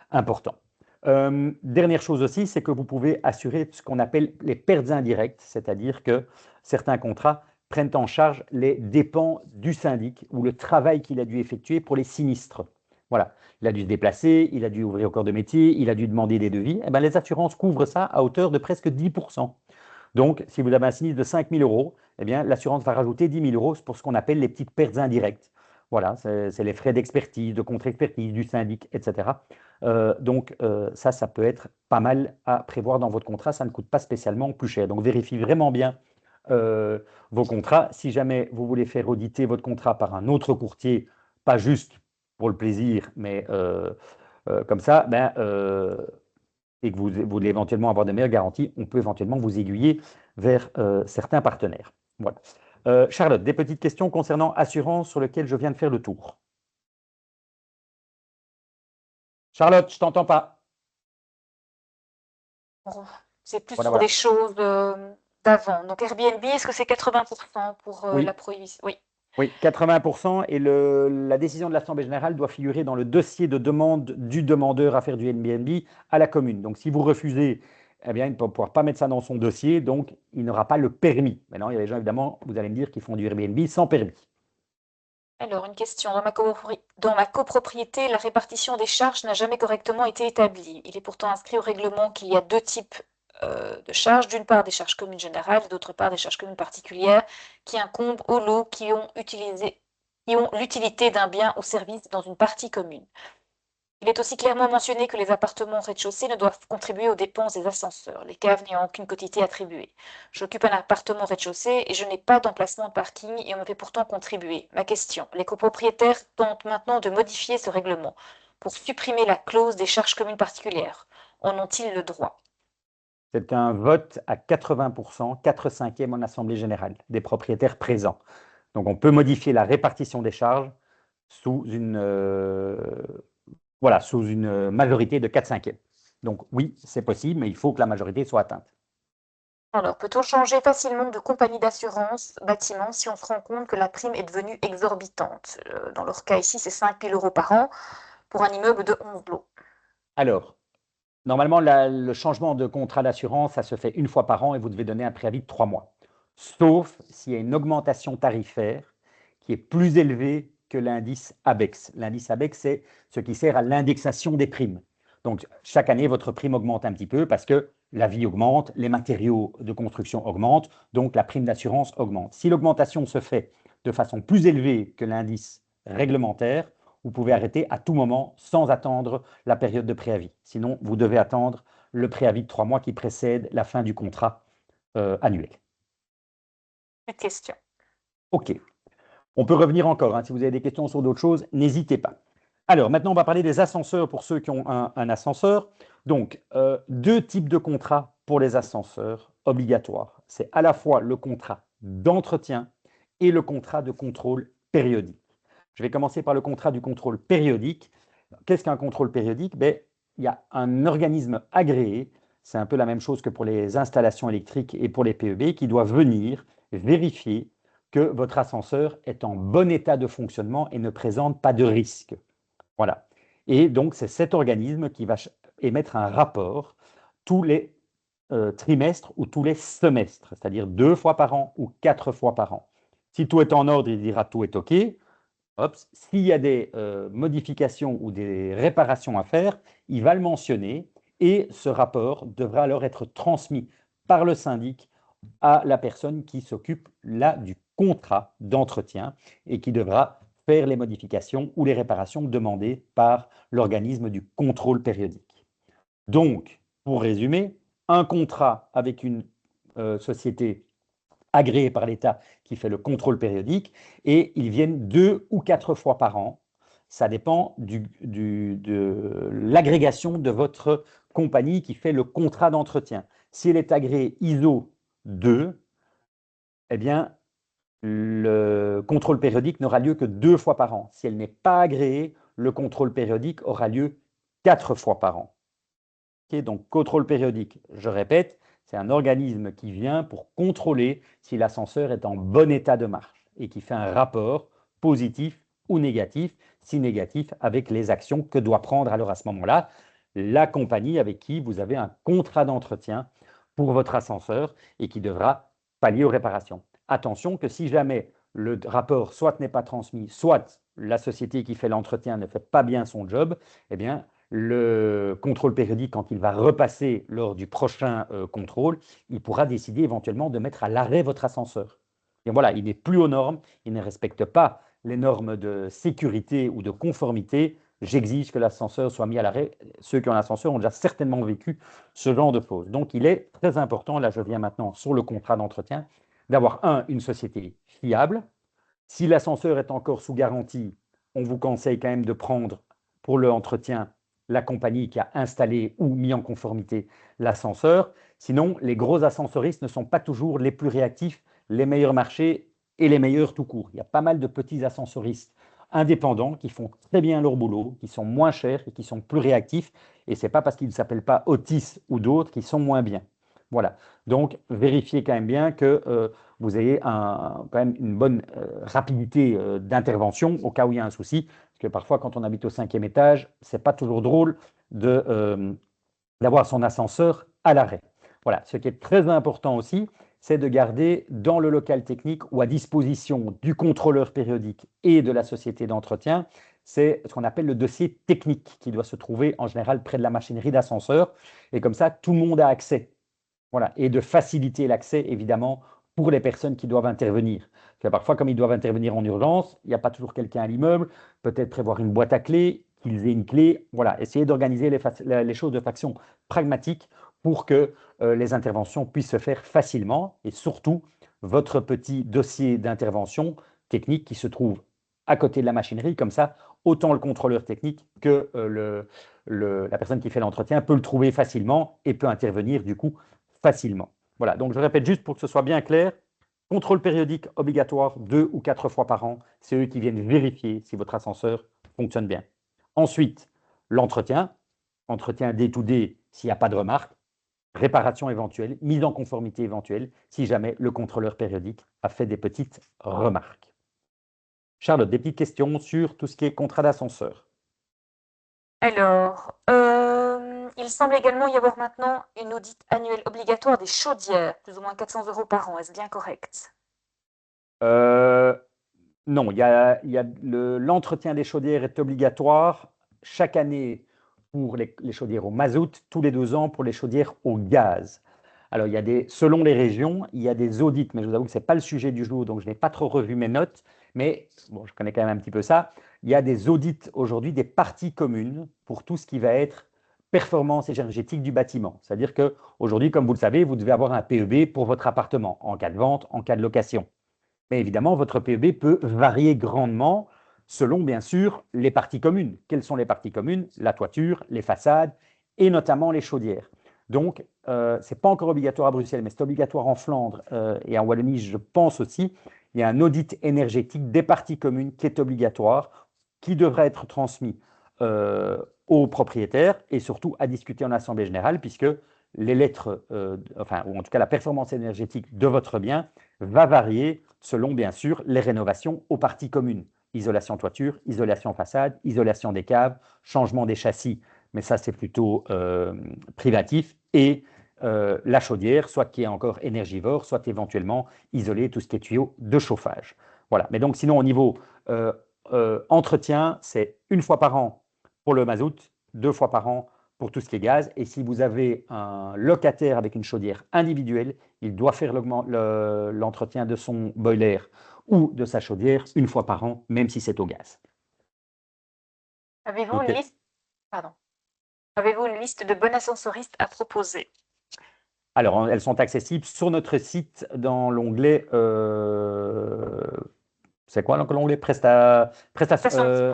important. Dernière chose aussi, c'est que vous pouvez assurer ce qu'on appelle les pertes indirectes, c'est-à-dire que certains contrats prennent en charge les dépenses du syndic ou le travail qu'il a dû effectuer pour les sinistres. Voilà, il a dû se déplacer, il a dû ouvrir au corps de métier, il a dû demander des devis. Eh bien, les assurances couvrent ça à hauteur de presque 10%. Donc, si vous avez un sinistre de 5 000 euros, eh bien, l'assurance va rajouter 10 000 euros pour ce qu'on appelle les petites pertes indirectes. Voilà, c'est les frais d'expertise, de contre-expertise, du syndic, etc. Donc, ça peut être pas mal à prévoir dans votre contrat. Ça ne coûte pas spécialement plus cher. Donc, vérifiez vraiment bien vos contrats. Si jamais vous voulez faire auditer votre contrat par un autre courtier, pas juste pour le plaisir, mais comme ça, et que vous voulez éventuellement avoir de meilleures garanties, on peut éventuellement vous aiguiller vers certains partenaires. Voilà. Charlotte, des petites questions concernant assurance sur lesquelles je viens de faire le tour. Charlotte, je ne t'entends pas. C'est plus Voilà, sur voilà. des choses d'avant. Donc Airbnb, est-ce que c'est 80% pour Oui. la prohibition? Oui. Oui, 80%, et la décision de l'Assemblée générale doit figurer dans le dossier de demande du demandeur à faire du Airbnb à la commune. Donc, si vous refusez, eh bien, il ne pouvoir pas mettre ça dans son dossier, donc il n'aura pas le permis. Maintenant, il y a des gens, évidemment, vous allez me dire, qui font du Airbnb sans permis. Alors, une question. Dans ma copropriété, la répartition des charges n'a jamais correctement été établie. Il est pourtant inscrit au règlement qu'il y a deux types de charges. D'une part, des charges communes générales, d'autre part, des charges communes particulières qui incombent aux lots qui ont l'utilité d'un bien ou service dans une partie commune. Il est aussi clairement mentionné que les appartements au rez-de-chaussée ne doivent contribuer aux dépenses des ascenseurs, les caves n'ayant aucune quotité attribuée. J'occupe un appartement au rez-de-chaussée et je n'ai pas d'emplacement de parking et on me fait pourtant contribuer. Ma question, les copropriétaires tentent maintenant de modifier ce règlement pour supprimer la clause des charges communes particulières. En ont-ils le droit? C'est un vote à 80%, 4 cinquièmes en Assemblée générale des propriétaires présents. Donc on peut modifier la répartition des charges sous sous une majorité de 4 cinquièmes. Donc oui, c'est possible, mais il faut que la majorité soit atteinte. Alors, peut-on changer facilement de compagnie d'assurance bâtiment si on se rend compte que la prime est devenue exorbitante? Dans leur cas ici, c'est 5 000 € par an pour un immeuble de 11 lots. Alors, normalement, le changement de contrat d'assurance, ça se fait une fois par an et vous devez donner un préavis de 3 mois. Sauf s'il y a une augmentation tarifaire qui est plus élevée que l'indice ABEX. L'indice ABEX, c'est ce qui sert à l'indexation des primes. Donc, chaque année, votre prime augmente un petit peu parce que la vie augmente, les matériaux de construction augmentent, donc la prime d'assurance augmente. Si l'augmentation se fait de façon plus élevée que l'indice réglementaire, vous pouvez arrêter à tout moment sans attendre la période de préavis. Sinon, vous devez attendre le préavis de 3 mois qui précède la fin du contrat annuel. Une question. OK. On peut revenir encore. Hein. Si vous avez des questions sur d'autres choses, n'hésitez pas. Alors, maintenant, on va parler des ascenseurs pour ceux qui ont un ascenseur. Donc, deux types de contrats pour les ascenseurs obligatoires. C'est à la fois le contrat d'entretien et le contrat de contrôle périodique. Je vais commencer par le contrat du contrôle périodique. Qu'est-ce qu'un contrôle périodique? Il y a un organisme agréé, c'est un peu la même chose que pour les installations électriques et pour les PEB, qui doit venir vérifier que votre ascenseur est en bon état de fonctionnement et ne présente pas de risque. Voilà. Et donc, c'est cet organisme qui va émettre un rapport tous les trimestres ou tous les semestres, c'est-à-dire 2 fois par an ou 4 fois par an. Si tout est en ordre, il dira tout est OK. S'il y a des modifications ou des réparations à faire, il va le mentionner et ce rapport devra alors être transmis par le syndic à la personne qui s'occupe là du contrat d'entretien et qui devra faire les modifications ou les réparations demandées par l'organisme du contrôle périodique. Donc, pour résumer, un contrat avec une société agréé par l'État qui fait le contrôle périodique et ils viennent 2 ou 4 fois par an. Ça dépend de l'agrégation de votre compagnie qui fait le contrat d'entretien. Si elle est agréée ISO 2, eh bien, le contrôle périodique n'aura lieu que 2 fois par an. Si elle n'est pas agréée, le contrôle périodique aura lieu 4 fois par an. Okay, donc, contrôle périodique, je répète, c'est un organisme qui vient pour contrôler si l'ascenseur est en bon état de marche et qui fait un rapport positif ou négatif, si négatif, avec les actions que doit prendre alors à ce moment-là la compagnie avec qui vous avez un contrat d'entretien pour votre ascenseur et qui devra pallier aux réparations. Attention que si jamais le rapport soit n'est pas transmis, soit la société qui fait l'entretien ne fait pas bien son job, eh bien, le contrôle périodique, quand il va repasser lors du prochain contrôle, il pourra décider éventuellement de mettre à l'arrêt votre ascenseur. Et voilà, il n'est plus aux normes, il ne respecte pas les normes de sécurité ou de conformité. J'exige que l'ascenseur soit mis à l'arrêt. Ceux qui ont l'ascenseur ont déjà certainement vécu ce genre de choses. Donc, il est très important, là je viens maintenant sur le contrat d'entretien, d'avoir une société fiable. Si l'ascenseur est encore sous garantie, on vous conseille quand même de prendre pour l'entretien la compagnie qui a installé ou mis en conformité l'ascenseur. Sinon, les gros ascensoristes ne sont pas toujours les plus réactifs, les meilleurs marchés et les meilleurs tout court. Il y a pas mal de petits ascensoristes indépendants qui font très bien leur boulot, qui sont moins chers et qui sont plus réactifs. Et ce n'est pas parce qu'ils ne s'appellent pas Otis ou d'autres qui sont moins bien. Voilà. Donc, vérifiez quand même bien que vous ayez quand même une bonne rapidité d'intervention au cas où il y a un souci. Parce que parfois, quand on habite au 5e étage, ce n'est pas toujours drôle d'avoir son ascenseur à l'arrêt. Voilà. Ce qui est très important aussi, c'est de garder dans le local technique ou à disposition du contrôleur périodique et de la société d'entretien, c'est ce qu'on appelle le dossier technique qui doit se trouver en général près de la machinerie d'ascenseur. Et comme ça, tout le monde a accès. Voilà. Et de faciliter l'accès, évidemment, pour les personnes qui doivent intervenir. Parce que parfois, comme ils doivent intervenir en urgence, il n'y a pas toujours quelqu'un à l'immeuble, peut-être prévoir une boîte à clés, qu'ils aient une clé. Voilà, essayez d'organiser les choses de façon pragmatique pour que les interventions puissent se faire facilement et surtout votre petit dossier d'intervention technique qui se trouve à côté de la machinerie, comme ça, autant le contrôleur technique que la personne qui fait l'entretien peut le trouver facilement et peut intervenir du coup facilement. Voilà, donc je répète juste pour que ce soit bien clair, contrôle périodique obligatoire 2 ou 4 fois par an, c'est eux qui viennent vérifier si votre ascenseur fonctionne bien. Ensuite, l'entretien, entretien day-to-day s'il n'y a pas de remarques, réparation éventuelle, mise en conformité éventuelle, si jamais le contrôleur périodique a fait des petites remarques. Charlotte, des petites questions sur tout ce qui est contrat d'ascenseur. Alors, il semble également y avoir maintenant une audite annuelle obligatoire des chaudières, plus ou moins 400 € par an. Est-ce bien correct? Non, l'entretien des chaudières est obligatoire chaque année pour les chaudières au mazout, tous les 2 ans pour les chaudières au gaz. Alors, selon les régions, il y a des audits, mais je vous avoue que ce n'est pas le sujet du jour, donc je n'ai pas trop revu mes notes, mais bon, je connais quand même un petit peu ça. Il y a des audits aujourd'hui des parties communes pour tout ce qui va être performance énergétique du bâtiment. C'est-à-dire qu'aujourd'hui, comme vous le savez, vous devez avoir un PEB pour votre appartement, en cas de vente, en cas de location. Mais évidemment, votre PEB peut varier grandement selon, bien sûr, les parties communes. Quelles sont les parties communes? La toiture, les façades et notamment les chaudières. Donc, ce n'est pas encore obligatoire à Bruxelles, mais c'est obligatoire en Flandre et en Wallonie, je pense aussi. Il y a un audit énergétique des parties communes qui est obligatoire, qui devra être transmis aux propriétaires et surtout à discuter en Assemblée générale, puisque les lettres, ou en tout cas la performance énergétique de votre bien va varier selon, bien sûr, les rénovations aux parties communes. Isolation toiture, isolation façade, isolation des caves, changement des châssis, mais ça c'est plutôt privatif, et la chaudière, soit qui est encore énergivore, soit éventuellement isoler tout ce qui est tuyau de chauffage. Voilà, mais donc sinon au niveau entretien, c'est 1 fois par an pour le mazout, 2 fois par an pour tout ce qui est gaz. Et si vous avez un locataire avec une chaudière individuelle, il doit faire l'entretien de son boiler ou de sa chaudière 1 fois par an, même si c'est au gaz. Avez-vous Ok. une liste, pardon. Avez-vous une liste de bons ascensoristes à proposer? Alors, elles sont accessibles sur notre site dans l'onglet. C'est quoi l'onglet Prestation de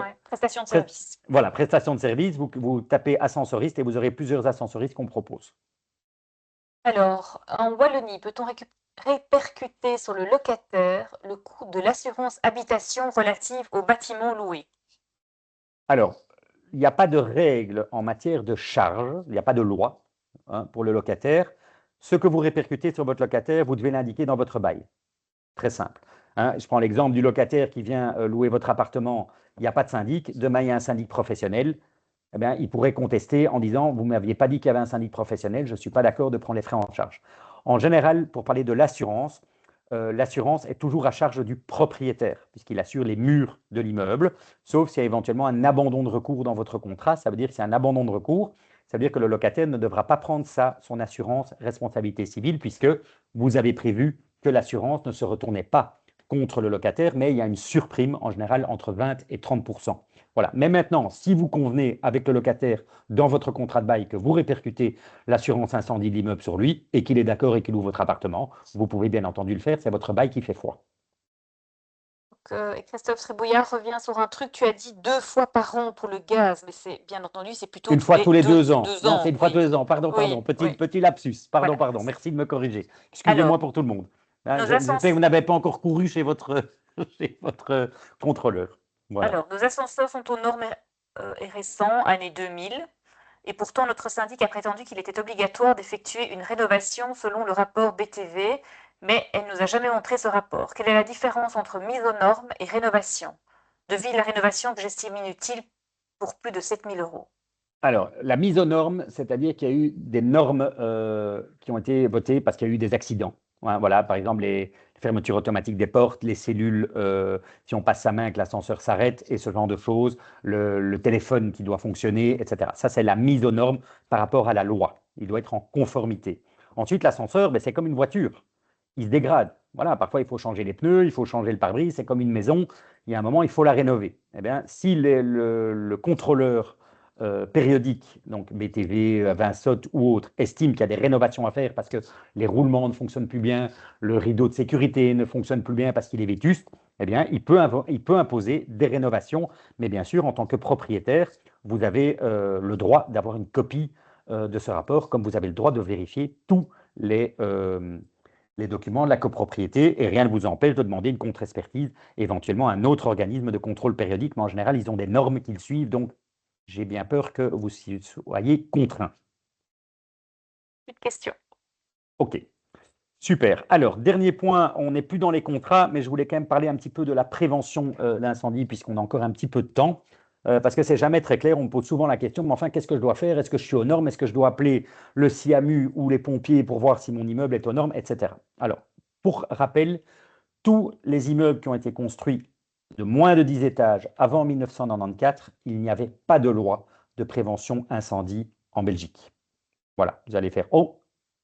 service. voilà, prestation de service. Vous tapez ascensoriste et vous aurez plusieurs ascensoristes qu'on propose. Alors, en Wallonie, peut-on répercuter sur le locataire le coût de l'assurance habitation relative aux bâtiments loués? Alors, il n'y a pas de règle en matière de charge, il n'y a pas de loi pour le locataire. Ce que vous répercutez sur votre locataire, vous devez l'indiquer dans votre bail. Très simple. Je prends l'exemple du locataire qui vient louer votre appartement, il n'y a pas de syndic, demain il y a un syndic professionnel, eh bien, il pourrait contester en disant « vous ne m'aviez pas dit qu'il y avait un syndic professionnel, je ne suis pas d'accord de prendre les frais en charge ». En général, pour parler de l'assurance, l'assurance est toujours à charge du propriétaire, puisqu'il assure les murs de l'immeuble, sauf s'il y a éventuellement un abandon de recours dans votre contrat. Ça veut dire que c'est un abandon de recours, ça veut dire que le locataire ne devra pas prendre son assurance responsabilité civile, puisque vous avez prévu que l'assurance ne se retournait pas contre le locataire, mais il y a une surprime en général entre 20 et 30%. Voilà. Mais maintenant, si vous convenez avec le locataire dans votre contrat de bail que vous répercutez l'assurance incendie de l'immeuble sur lui et qu'il est d'accord et qu'il ouvre votre appartement, vous pouvez bien entendu le faire, c'est votre bail qui fait foi. Et Christophe Trébouillard revient sur un truc, tu as dit 2 fois par an pour le gaz, mais c'est bien entendu, c'est plutôt 1 fois tous les 2 ans. deux Non, ans. c'est 1 fois tous Oui, les ans. Pardon, oui, pardon. Petit, oui. petit lapsus. Pardon, Voilà. pardon. Merci de me corriger. Alors, Excusez-moi pour tout le monde. nos Je sais que vous ascenseurs, n'avez pas encore couru chez votre, chez votre contrôleur. Voilà. alors, nos ascenseurs sont aux normes et récents, année 2000, et pourtant notre syndic a prétendu qu'il était obligatoire d'effectuer une rénovation selon le rapport BTV, mais elle nous a jamais montré ce rapport. Quelle est la différence entre mise aux normes et rénovation? Devis la rénovation que j'estime inutile pour plus de 7 000 €. Alors, la mise aux normes, c'est-à-dire qu'il y a eu des normes qui ont été votées parce qu'il y a eu des accidents. Voilà, par exemple, les fermetures automatiques des portes, les cellules, si on passe sa main, que l'ascenseur s'arrête, et ce genre de choses, le téléphone qui doit fonctionner, etc. Ça, c'est la mise aux normes par rapport à la loi. Il doit être en conformité. Ensuite, l'ascenseur, ben, c'est comme une voiture. Il se dégrade. Voilà, parfois, il faut changer les pneus, il faut changer le pare-brise, c'est comme une maison. il y a un moment, il faut la rénover. Eh bien, si le contrôleur périodique, donc BTV, Vinsot ou autre, estime qu'il y a des rénovations à faire parce que les roulements ne fonctionnent plus bien, le rideau de sécurité ne fonctionne plus bien parce qu'il est vétuste, eh bien, il peut imposer des rénovations. Mais bien sûr, en tant que propriétaire, vous avez le droit d'avoir une copie de ce rapport, comme vous avez le droit de vérifier tous les documents de la copropriété, et rien ne vous empêche de demander une contre-expertise, éventuellement un autre organisme de contrôle périodique, mais en général, ils ont des normes qu'ils suivent, donc j'ai bien peur que vous soyez contraints. Plus de questions. OK, super. Alors, dernier point, on n'est plus dans les contrats, mais je voulais quand même parler un petit peu de la prévention d'incendie, puisqu'on a encore un petit peu de temps. Parce que c'est jamais très clair, on me pose souvent la question, mais enfin, qu'est-ce que je dois faire? Est-ce que je suis aux normes? Est-ce que je dois appeler le SIAMU ou les pompiers pour voir si mon immeuble est aux normes, etc. Alors, pour rappel, tous les immeubles qui ont été construits de moins de 10 étages avant 1994, il n'y avait pas de loi de prévention incendie en Belgique. Voilà, vous allez faire « Oh,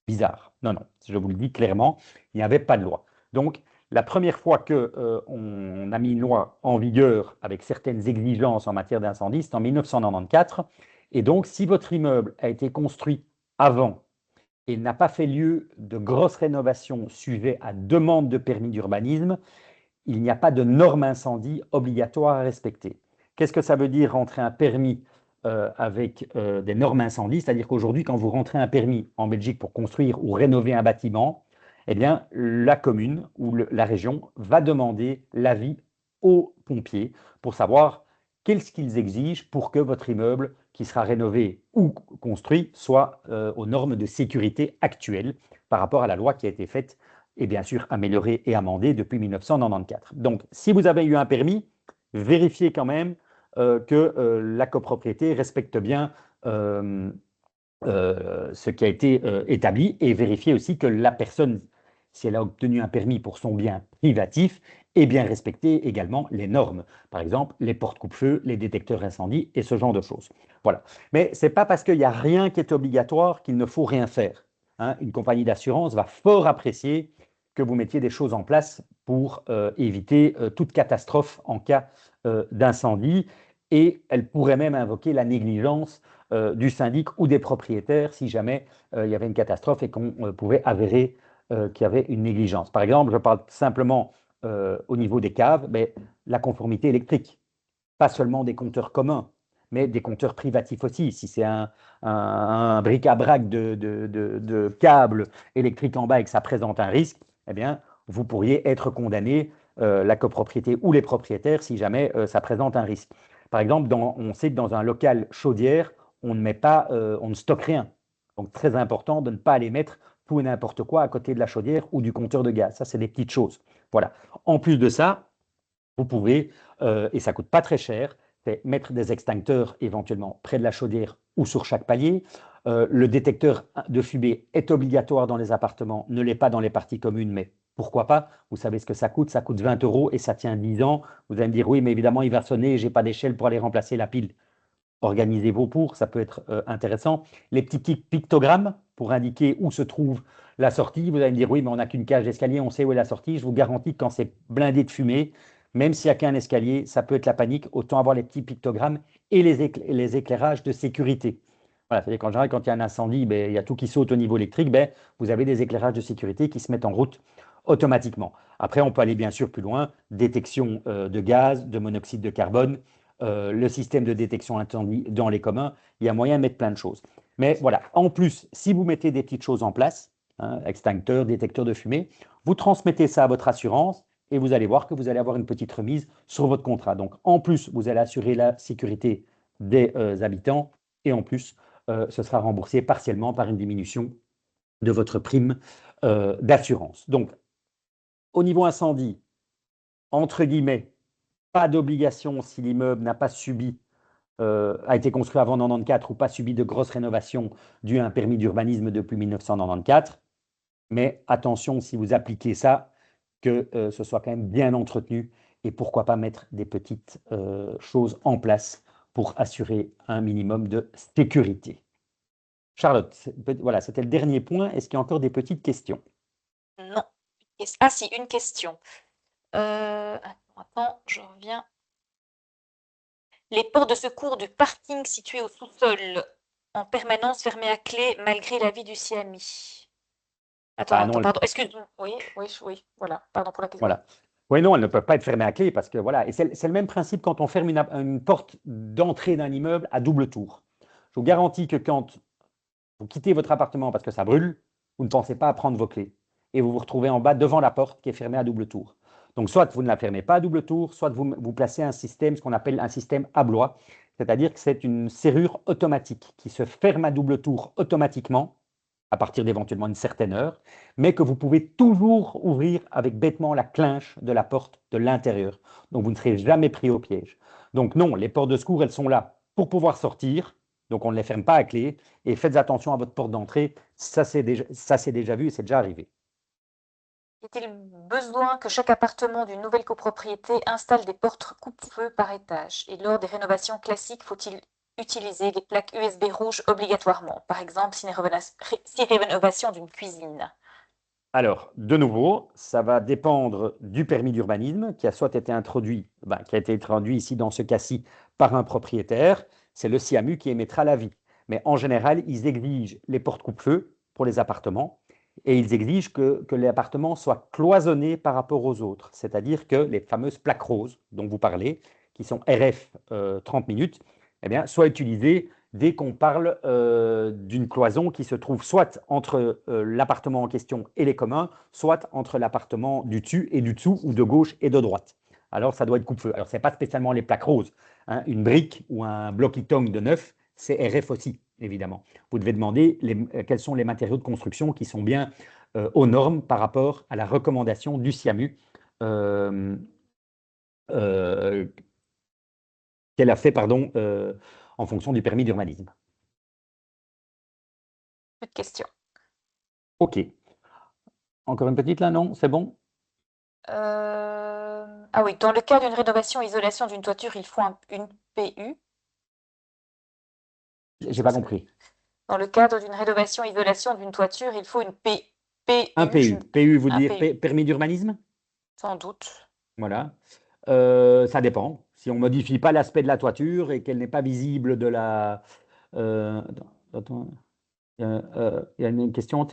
bizarre ». Non, non, je vous le dis clairement, il n'y avait pas de loi. Donc, la première fois qu'on a mis une loi en vigueur avec certaines exigences en matière d'incendie, c'est en 1994. Et donc, si votre immeuble a été construit avant et n'a pas fait lieu de grosses rénovations suivant à demande de permis d'urbanisme, il n'y a pas de normes incendie obligatoires à respecter. Qu'est-ce que ça veut dire rentrer un permis avec des normes incendie? C'est-à-dire qu'aujourd'hui, quand vous rentrez un permis en Belgique pour construire ou rénover un bâtiment, eh bien, la commune ou la région va demander l'avis aux pompiers pour savoir qu'est-ce qu'ils exigent pour que votre immeuble qui sera rénové ou construit soit aux normes de sécurité actuelles par rapport à la loi qui a été faite et bien sûr améliorée et amendée depuis 1994. Donc, si vous avez eu un permis, vérifiez quand même que la copropriété respecte bien ce qui a été établi et vérifiez aussi que la personne, si elle a obtenu un permis pour son bien privatif, ait bien respecté également les normes. Par exemple, les portes coupe-feu, les détecteurs incendie et ce genre de choses. Voilà. Mais ce n'est pas parce qu'il n'y a rien qui est obligatoire qu'il ne faut rien faire. Hein. Une compagnie d'assurance va fort apprécier que vous mettiez des choses en place pour éviter toute catastrophe en cas d'incendie et elle pourrait même invoquer la négligence du syndic ou des propriétaires si jamais il y avait une catastrophe et qu'on pouvait avérer qu'il y avait une négligence. Par exemple, je parle simplement au niveau des caves, mais la conformité électrique, pas seulement des compteurs communs, mais des compteurs privatifs aussi. Si c'est un bric-à-brac de câbles électriques en bas et que ça présente un risque, eh bien, vous pourriez être condamné, la copropriété ou les propriétaires, si jamais ça présente un risque. Par exemple, on sait que dans un local chaudière, on ne met pas, on ne stocke rien. Donc, très important de ne pas aller mettre tout et n'importe quoi à côté de la chaudière ou du compteur de gaz. Ça, c'est des petites choses. Voilà. En plus de ça, vous pouvez, et ça ne coûte pas très cher, c'est mettre des extincteurs éventuellement près de la chaudière ou sur chaque palier. Le détecteur de fumée est obligatoire dans les appartements, ne l'est pas dans les parties communes, mais pourquoi pas? Vous savez ce que ça coûte 20 € et ça tient 10 ans. Vous allez me dire, oui, mais évidemment, il va sonner, je n'ai pas d'échelle pour aller remplacer la pile. Organisez-vous pour, ça peut être intéressant. Les petits pictogrammes pour indiquer où se trouve la sortie. Vous allez me dire, oui, mais on n'a qu'une cage d'escalier, on sait où est la sortie. Je vous garantis que quand c'est blindé de fumée, même s'il n'y a qu'un escalier, ça peut être la panique. Autant avoir les petits pictogrammes et les éclairages de sécurité. Voilà, c'est-à-dire qu'en général, quand il y a un incendie, ben, il y a tout qui saute au niveau électrique, ben, vous avez des éclairages de sécurité qui se mettent en route automatiquement. Après, on peut aller bien sûr plus loin, détection de gaz, de monoxyde de carbone, le système de détection incendie dans les communs, il y a moyen de mettre plein de choses. Mais voilà, en plus, si vous mettez des petites choses en place, hein, extincteur, détecteur de fumée, vous transmettez ça à votre assurance et vous allez voir que vous allez avoir une petite remise sur votre contrat. Donc, en plus, vous allez assurer la sécurité des habitants et en plus, ce sera remboursé partiellement par une diminution de votre prime d'assurance. Donc, au niveau incendie, entre guillemets, pas d'obligation si l'immeuble n'a pas subi, a été construit avant 1994 ou pas subi de grosses rénovations dues à un permis d'urbanisme depuis 1994. Mais attention, si vous appliquez ça, que ce soit quand même bien entretenu et pourquoi pas mettre des petites choses en place pour assurer un minimum de sécurité. Charlotte, voilà, c'était le dernier point. Est-ce qu'il y a encore des petites questions? Non. Ah si, une question. Attends, je reviens. Les portes de secours du parking situé au sous-sol, en permanence fermées à clé malgré l'avis du CMI. Ah Attends, non, pardon, excuse-moi. Oui, oui, oui, voilà, pardon pour la question. Oui. voilà. Oui, non, elles ne peuvent pas être fermées à clé parce que voilà. Et c'est le même principe quand on ferme une porte d'entrée d'un immeuble à double tour. Je vous garantis que quand vous quittez votre appartement parce que ça brûle, vous ne pensez pas à prendre vos clés. Et vous vous retrouvez en bas devant la porte qui est fermée à double tour. Donc, soit vous ne la fermez pas à double tour, soit vous placez un système, ce qu'on appelle un système à blois. C'est-à-dire que c'est une serrure automatique qui se ferme à double tour automatiquement à partir d'éventuellement une certaine heure, mais que vous pouvez toujours ouvrir avec bêtement la clinche de la porte de l'intérieur. Donc, vous ne serez jamais pris au piège. Donc, non, les portes de secours, elles sont là pour pouvoir sortir. Donc, on ne les ferme pas à clé. Et faites attention à votre porte d'entrée. Ça, c'est déjà vu et c'est déjà arrivé. Y a-t-il besoin que chaque appartement d'une nouvelle copropriété installe des portes coupe-feu par étage? Et lors des rénovations classiques, faut-il utiliser les plaques USB rouges obligatoirement? Par exemple, si rénovation d'une cuisine. Alors, de nouveau, ça va dépendre du permis d'urbanisme qui a soit été introduit, qui a été introduit ici dans ce cas-ci par un propriétaire. C'est le SIAMU qui émettra l'avis. Mais en général, ils exigent les portes coupe-feu pour les appartements et ils exigent que les appartements soient cloisonnés par rapport aux autres. C'est-à-dire que les fameuses plaques roses dont vous parlez, qui sont RF 30 minutes, eh bien, soient utilisées dès qu'on parle d'une cloison qui se trouve soit entre l'appartement en question et les communs, soit entre l'appartement du dessus et du dessous, ou de gauche et de droite. Alors, ça doit être coupe-feu. Alors, ce n'est pas spécialement les plaques roses, hein. Une brique ou un bloc-itong de neuf, c'est RF aussi, évidemment. Vous devez demander quels sont les matériaux de construction qui sont bien aux normes par rapport à la recommandation du SIAMU euh, euh, qu'elle a fait, pardon, en fonction du permis d'urbanisme. Plus de questions. OK. Encore une petite là, non? C'est bon? Ah oui, dans le cas d'une rénovation isolation d'une toiture, il faut une PU. J'ai pas compris. Dans le cadre d'une rénovation isolation d'une toiture, il faut une Un PU, PU. PU veut un dire PU, permis d'urbanisme? sans doute. Voilà. Ça dépend. Si on ne modifie pas l'aspect de la toiture et qu'elle n'est pas visible de la. Attends. Il y a une question,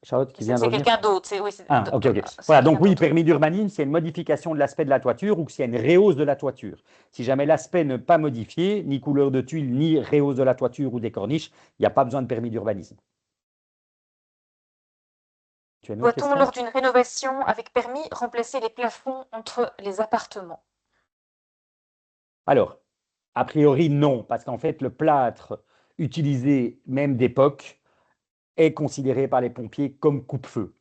Charlotte, qui vient de C'est revenir. quelqu'un d'autre. Oui, Ah, ok, ok. c'est Voilà, quelqu'un donc oui, d'autre. permis d'urbanisme, c'est une modification de l'aspect de la toiture ou s'il y a une rehausse de la toiture. Si jamais l'aspect n'est pas modifié, ni couleur de tuile, ni rehausse de la toiture ou des corniches, il n'y a pas besoin de permis d'urbanisme. Tu as une autre Doit-on, question? lors d'une rénovation avec permis, remplacer les plafonds entre les appartements? Alors, a priori, non, parce qu'en fait, le plâtre utilisé, même d'époque, est considéré par les pompiers comme coupe-feu.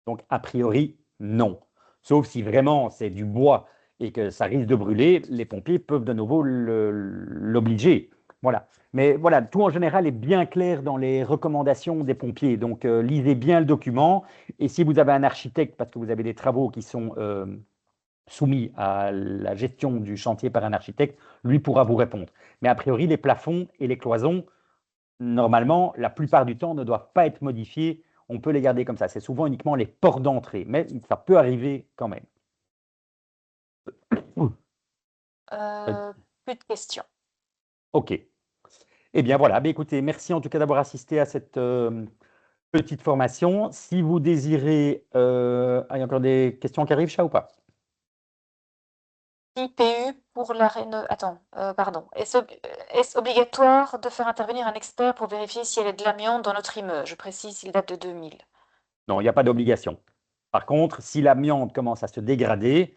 Donc, a priori, non. Sauf si vraiment c'est du bois et que ça risque de brûler, les pompiers peuvent de nouveau l'obliger. Voilà. Mais voilà, tout en général est bien clair dans les recommandations des pompiers. Donc, lisez bien le document. Et si vous avez un architecte, parce que vous avez des travaux qui sont soumis à la gestion du chantier par un architecte, lui pourra vous répondre. Mais a priori, les plafonds et les cloisons, normalement, la plupart du temps, ne doivent pas être modifiés. On peut les garder comme ça. C'est souvent uniquement les ports d'entrée, mais ça peut arriver quand même. Euh, Plus de questions. OK. Eh bien voilà, ben, écoutez, merci en tout cas d'avoir assisté à cette petite formation. Si vous désirez, il y a encore des questions qui arrivent, chat ou pas? IPU pour la réno... Attends, pardon. Est-ce obligatoire de faire intervenir un expert pour vérifier s'il y a de l'amiante dans notre immeuble? Je précise, il date de 2000. Non, il n'y a pas d'obligation. Par contre, si l'amiante commence à se dégrader,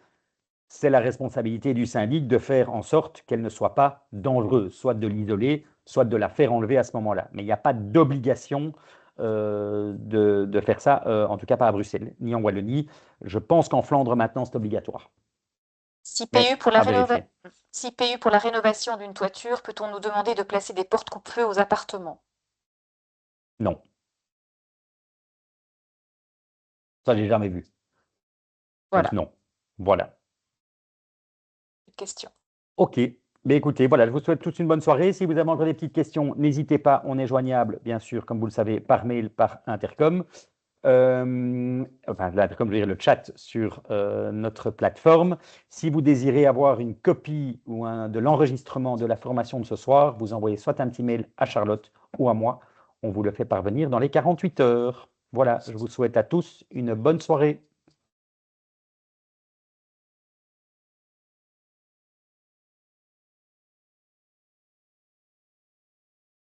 c'est la responsabilité du syndic de faire en sorte qu'elle ne soit pas dangereuse, soit de l'isoler, soit de la faire enlever à ce moment-là. Mais il n'y a pas d'obligation de faire ça, en tout cas pas à Bruxelles, ni en Wallonie. Je pense qu'en Flandre, maintenant, c'est obligatoire. Mais à vérifier. Si PU pour la rénovation d'une toiture, peut-on nous demander de placer des portes coupe-feu aux appartements? Non, ça, j'ai jamais vu. Donc Voilà, non. Voilà. une question. OK. Mais écoutez, voilà, je vous souhaite tous une bonne soirée. Si vous avez encore des petites questions, n'hésitez pas. On est joignable, bien sûr, comme vous le savez, par mail, par intercom. comme je veux dire, le chat sur notre plateforme. Si vous désirez avoir une copie de l'enregistrement de la formation de ce soir, vous envoyez soit un petit mail à Charlotte ou à moi. On vous le fait parvenir dans les 48 heures. Voilà, je vous souhaite à tous une bonne soirée.